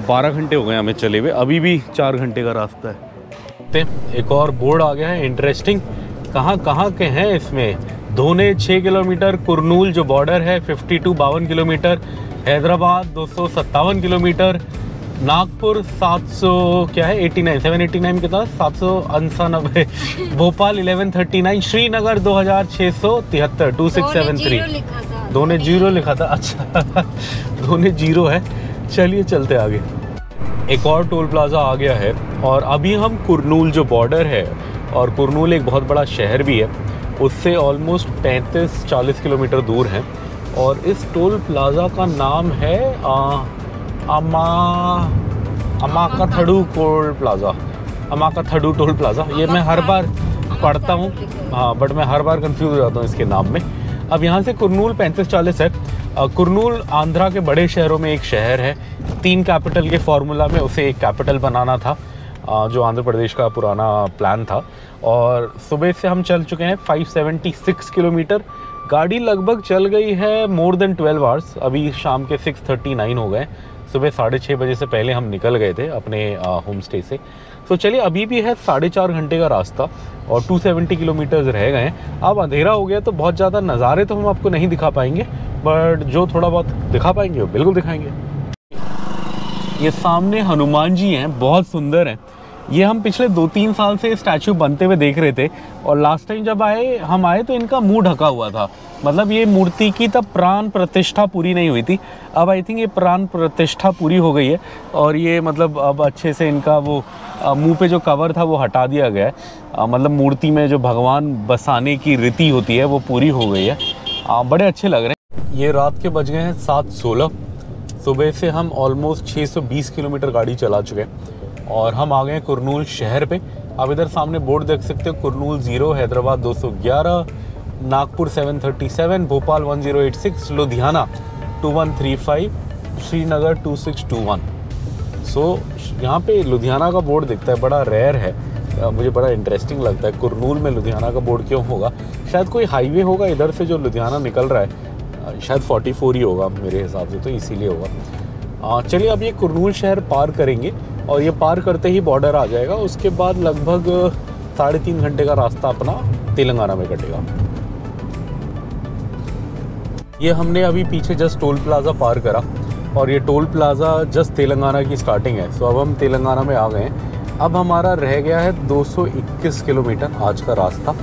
12 घंटे हो गए हमें चले हुए, अभी भी 4 घंटे का रास्ता है। एक और बोर्ड आ गया है इंटरेस्टिंग, कहाँ के हैं इसमें। धोने 6 किलोमीटर, कुरनूल जो बॉर्डर है 52 किलोमीटर, हैदराबाद 257 किलोमीटर, नागपुर 700 क्या है 89 789 कितना 799, भोपाल 1139, श्रीनगर 2673 2673। दोने जीरो लिखा था, अच्छा दोने जीरो है। चलिए चलते आगे। एक और टोल प्लाजा आ गया है और अभी हम कुरनूल जो बॉर्डर है, और कुरनूल एक बहुत बड़ा शहर भी है, उससे ऑलमोस्ट 35-40 किलोमीटर दूर है। और इस टोल प्लाजा का नाम है अमाकाथडू टोल प्लाजा, अमाकाथडू टोल प्लाजा। ये मैं हर बार पढ़ता हूँ, हाँ, बट मैं हर बार कंफ्यूज हो जाता हूँ इसके नाम में। अब यहाँ से कुरनूल 35-40 है। कुरनूल आंध्रा के बड़े शहरों में एक शहर है। 3 कैपिटल के फॉर्मूला में उसे एक कैपिटल बनाना था, जो आंध्र प्रदेश का पुराना प्लान था। और सुबह से हम चल चुके हैं 576 किलोमीटर। गाड़ी लगभग चल गई है मोर देन 12 आवर्स। अभी शाम के 6:39 हो गए। सुबह 6:30 बजे से पहले हम निकल गए थे अपने होम स्टे से। तो चलिए अभी भी है 4.5 घंटे का रास्ता और 270 किलोमीटर्स रह गए हैं। अब अंधेरा हो गया तो बहुत ज़्यादा नज़ारे तो हम आपको नहीं दिखा पाएंगे, बट जो थोड़ा बहुत दिखा पाएंगे वो बिल्कुल दिखाएंगे। ये सामने हनुमान जी हैं, बहुत सुंदर हैं। ये हम पिछले 2-3 साल से स्टैचू बनते हुए देख रहे थे, और लास्ट टाइम जब हम आए तो इनका मुंह ढका हुआ था। मतलब ये मूर्ति की तब प्राण प्रतिष्ठा पूरी नहीं हुई थी। अब आई थिंक ये प्राण प्रतिष्ठा पूरी हो गई है, और ये मतलब अब अच्छे से इनका वो मुंह पे जो कवर था वो हटा दिया गया है। मतलब मूर्ति में जो भगवान बसाने की रीति होती है वो पूरी हो गई है। बड़े अच्छे लग रहे हैं। ये रात के बज गए हैं 7:16। सुबह से हम ऑलमोस्ट 620 किलोमीटर गाड़ी चला चुके हैं और हम आ गए हैं कुरनूल शहर पे। आप इधर सामने बोर्ड देख सकते हो, कुरनूल 0, हैदराबाद 211, नागपुर 737, भोपाल 1086, लुधियाना 2135, श्रीनगर 2621। सो यहाँ पे लुधियाना का बोर्ड दिखता है, बड़ा रेयर है। मुझे बड़ा इंटरेस्टिंग लगता है कुरनूल में लुधियाना का बोर्ड क्यों होगा। शायद कोई हाईवे होगा इधर से जो लुधियाना निकल रहा है, शायद 44 ही होगा मेरे हिसाब से, तो इसीलिए होगा। चलिए अब ये कुरनूल शहर पार करेंगे और ये पार करते ही बॉर्डर आ जाएगा। उसके बाद लगभग 3.5 घंटे का रास्ता अपना तेलंगाना में कटेगा। ये हमने अभी पीछे जस्ट टोल प्लाज़ा पार करा, और ये टोल प्लाज़ा जस्ट तेलंगाना की स्टार्टिंग है। सो अब हम तेलंगाना में आ गए हैं। अब हमारा रह गया है 221 किलोमीटर आज का रास्ता,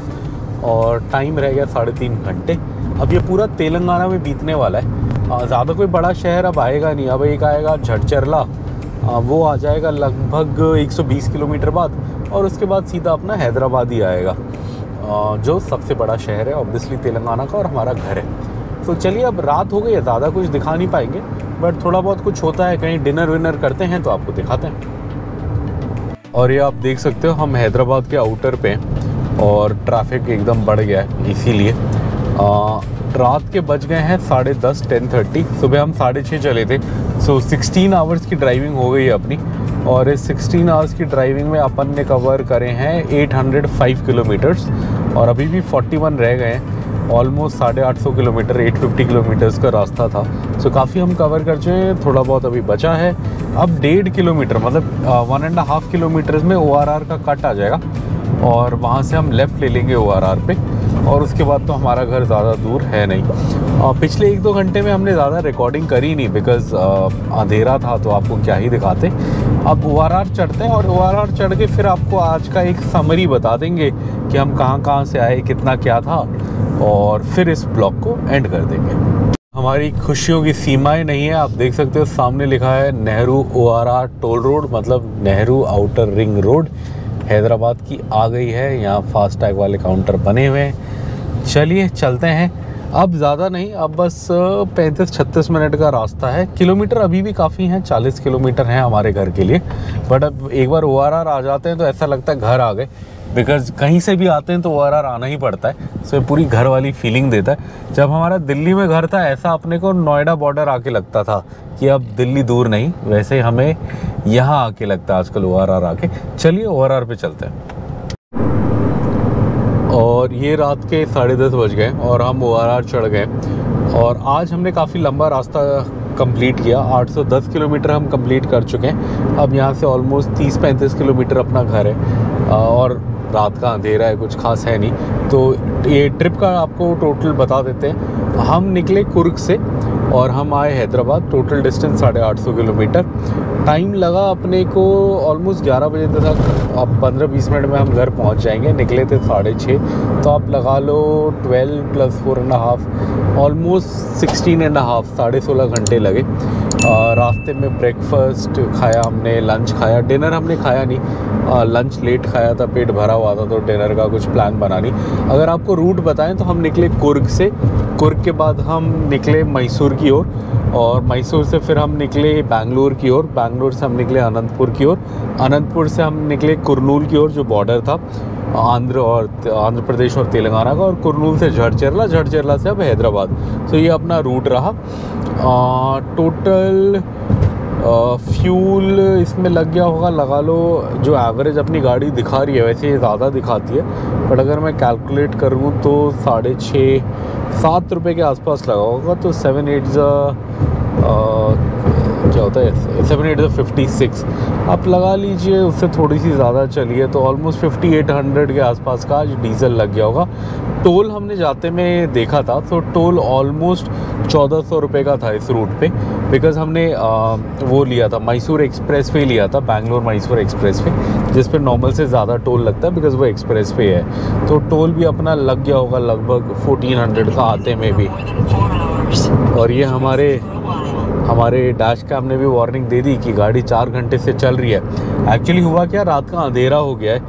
और टाइम रह गया 3.5 घंटे। अब ये पूरा तेलंगाना में बीतने वाला है। ज़्यादा कोई बड़ा शहर अब आएगा नहीं। अब एक आएगा झड़चरला, वो आ जाएगा लगभग 120 किलोमीटर बाद, और उसके बाद सीधा अपना हैदराबाद ही आएगा, जो सबसे बड़ा शहर है ऑब्वियसली तेलंगाना का, और हमारा घर है। तो चलिए अब रात हो गई है, ज़्यादा कुछ दिखा नहीं पाएंगे, बट थोड़ा बहुत कुछ होता है, कहीं डिनर विनर करते हैं तो आपको दिखाते हैं। और ये आप देख सकते हो हम हैदराबाद के आउटर पे, और ट्रैफिक एकदम बढ़ गया है इसीलिए। रात के बज गए हैं 10:30 10:30। सुबह हम 6:30 चले थे। सो 16 आवर्स की ड्राइविंग हो गई है अपनी, और इस 16 आवर्स की ड्राइविंग में अपन ने कवर करे हैं 805 किलोमीटर्स, और अभी भी 41 रह गए हैं। ऑलमोस्ट 850 किलोमीटर, 850 किलोमीटर्स का रास्ता था। सो काफ़ी हम कवर कर चुके हैं, थोड़ा बहुत अभी बचा है। अब 1.5 किलोमीटर मतलब 1.5 किलोमीटर में ORR का कट आ जाएगा, और वहाँ से हम लेफ़्ट ले लेंगे ORR पे, और उसके बाद तो हमारा घर ज़्यादा दूर है नहीं। पिछले 1-2 घंटे में हमने ज़्यादा रिकॉर्डिंग करी नहीं, बिकॉज़ अंधेरा था तो आपको क्या ही दिखाते। अब ORR चढ़ते हैं, और ORR चढ़ के फिर आपको आज का एक समरी बता देंगे कि हम कहाँ से आए, कितना क्या था, और फिर इस ब्लॉग को एंड कर देंगे। हमारी खुशियों की सीमाएं नहीं है। आप देख सकते हो सामने लिखा है नेहरू ORR टोल रोड, मतलब Nehru outer ring road Hyderabad की आ गई है। यहाँ फास्टैग वाले काउंटर बने हुए हैं। चलिए चलते हैं। अब ज़्यादा नहीं, अब बस 35-36 मिनट का रास्ता है। किलोमीटर अभी भी काफ़ी हैं, 40 किलोमीटर हैं हमारे घर के लिए। बट अब एक बार ORR आ जाते हैं तो ऐसा लगता है घर आ गए, बिकॉज़ कहीं से भी आते हैं तो ORR आना ही पड़ता है। सो पूरी घर वाली फीलिंग देता है। जब हमारा दिल्ली में घर था ऐसा अपने को नोएडा बॉर्डर आके लगता था कि अब दिल्ली दूर नहीं, वैसे हमें यहाँ आके लगता है आजकल ORR आके। चलिए ORR पे चलते हैं। और ये रात के 10:30 बज गए और हम ORR चढ़ गए। और आज हमने काफ़ी लंबा रास्ता कंप्लीट किया। 810 किलोमीटर हम कंप्लीट कर चुके हैं। अब यहाँ से ऑलमोस्ट 30-35 किलोमीटर अपना घर है और रात का अंधेरा है, कुछ खास है नहीं। तो ये ट्रिप का आपको टोटल बता देते हैं। हम निकले कुर्ग से और हम आए Hyderabad. Total distance 850 kilometre. Time लगा अपने को ऑलमोस्ट 11 बजे तक। अब 15-20 मिनट में हम घर पहुंच जाएंगे। निकले थे 6:30, तो आप लगा लो 12 + 4.5, ऑलमोस्ट 16.5, 16.5 घंटे लगे। रास्ते में ब्रेकफास्ट खाया हमने, लंच खाया, डिनर हमने खाया नहीं। लंच लेट खाया था, पेट भरा हुआ था, तो डिनर का कुछ प्लान बना नहीं। अगर आपको रूट बताएं तो हम निकले कुर्ग से। कुर्ग के बाद हम निकले मैसूर की ओर और मैसूर से फिर हम निकले बेंगलुरु की ओर। बेंगलुरु से हम निकले अनंतपुर की ओर। अनंतपुर से हम निकले कुरनूल की ओर, जो बॉर्डर था आंध्र प्रदेश और तेलंगाना का। और कुरनूल से झड़चरला, झड़चरला से अब हैदराबाद। तो ये अपना रूट रहा। टोटल फ्यूल इसमें लग गया होगा, लगा लो जो एवरेज अपनी गाड़ी दिखा रही है, वैसे ये ज़्यादा दिखाती है, बट अगर मैं कैलकुलेट करूँ तो 6.5-7 रुपये के आसपास लगा होगा। तो 7-8 क्या होता है, 7-8 56 आप लगा लीजिए, उससे थोड़ी सी ज़्यादा चलिए तो ऑलमोस्ट 5800 के आसपास का आज डीजल लग गया होगा। टोल हमने जाते में देखा था, तो टोल ऑलमोस्ट 1400 रुपये का था इस रूट पे, बिकॉज़ हमने वो लिया था मैसूर एक्सप्रेस वे लिया था, बैंगलोर मैसूर एक्सप्रेस वे, जिस पे नॉर्मल से ज़्यादा टोल लगता है बिकॉज़ वो एक्सप्रेस वे है। तो टोल भी अपना लग गया होगा लगभग 1400 का आते में भी। और ये हमारे डैश कैम ने भी वार्निंग दे दी कि गाड़ी 4 घंटे से चल रही है। एक्चुअली हुआ क्या, रात का अंधेरा हो गया है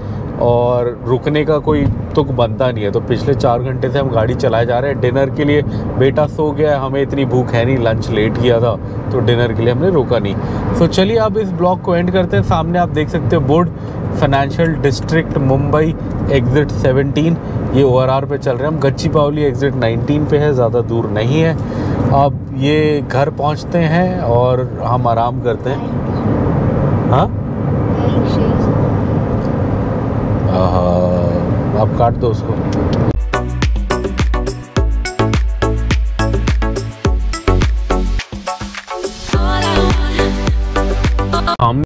और रुकने का कोई तुक बनता नहीं है। तो पिछले 4 घंटे से हम गाड़ी चलाए जा रहे हैं। डिनर के लिए बेटा सो गया है, हमें इतनी भूख है नहीं, लंच लेट किया था तो डिनर के लिए हमने रुका नहीं। तो चलिए अब इस ब्लॉग को एंड करते हैं। सामने आप देख सकते हो board, financial district Mumbai exit 17। ये ORR पे चल रहे हैं हम। गच्ची बावली एग्जिट 19 पे है, ज़्यादा दूर नहीं है। अब ये घर पहुंचते हैं और हम आराम करते हैं। हाँ अब काट दो उसको।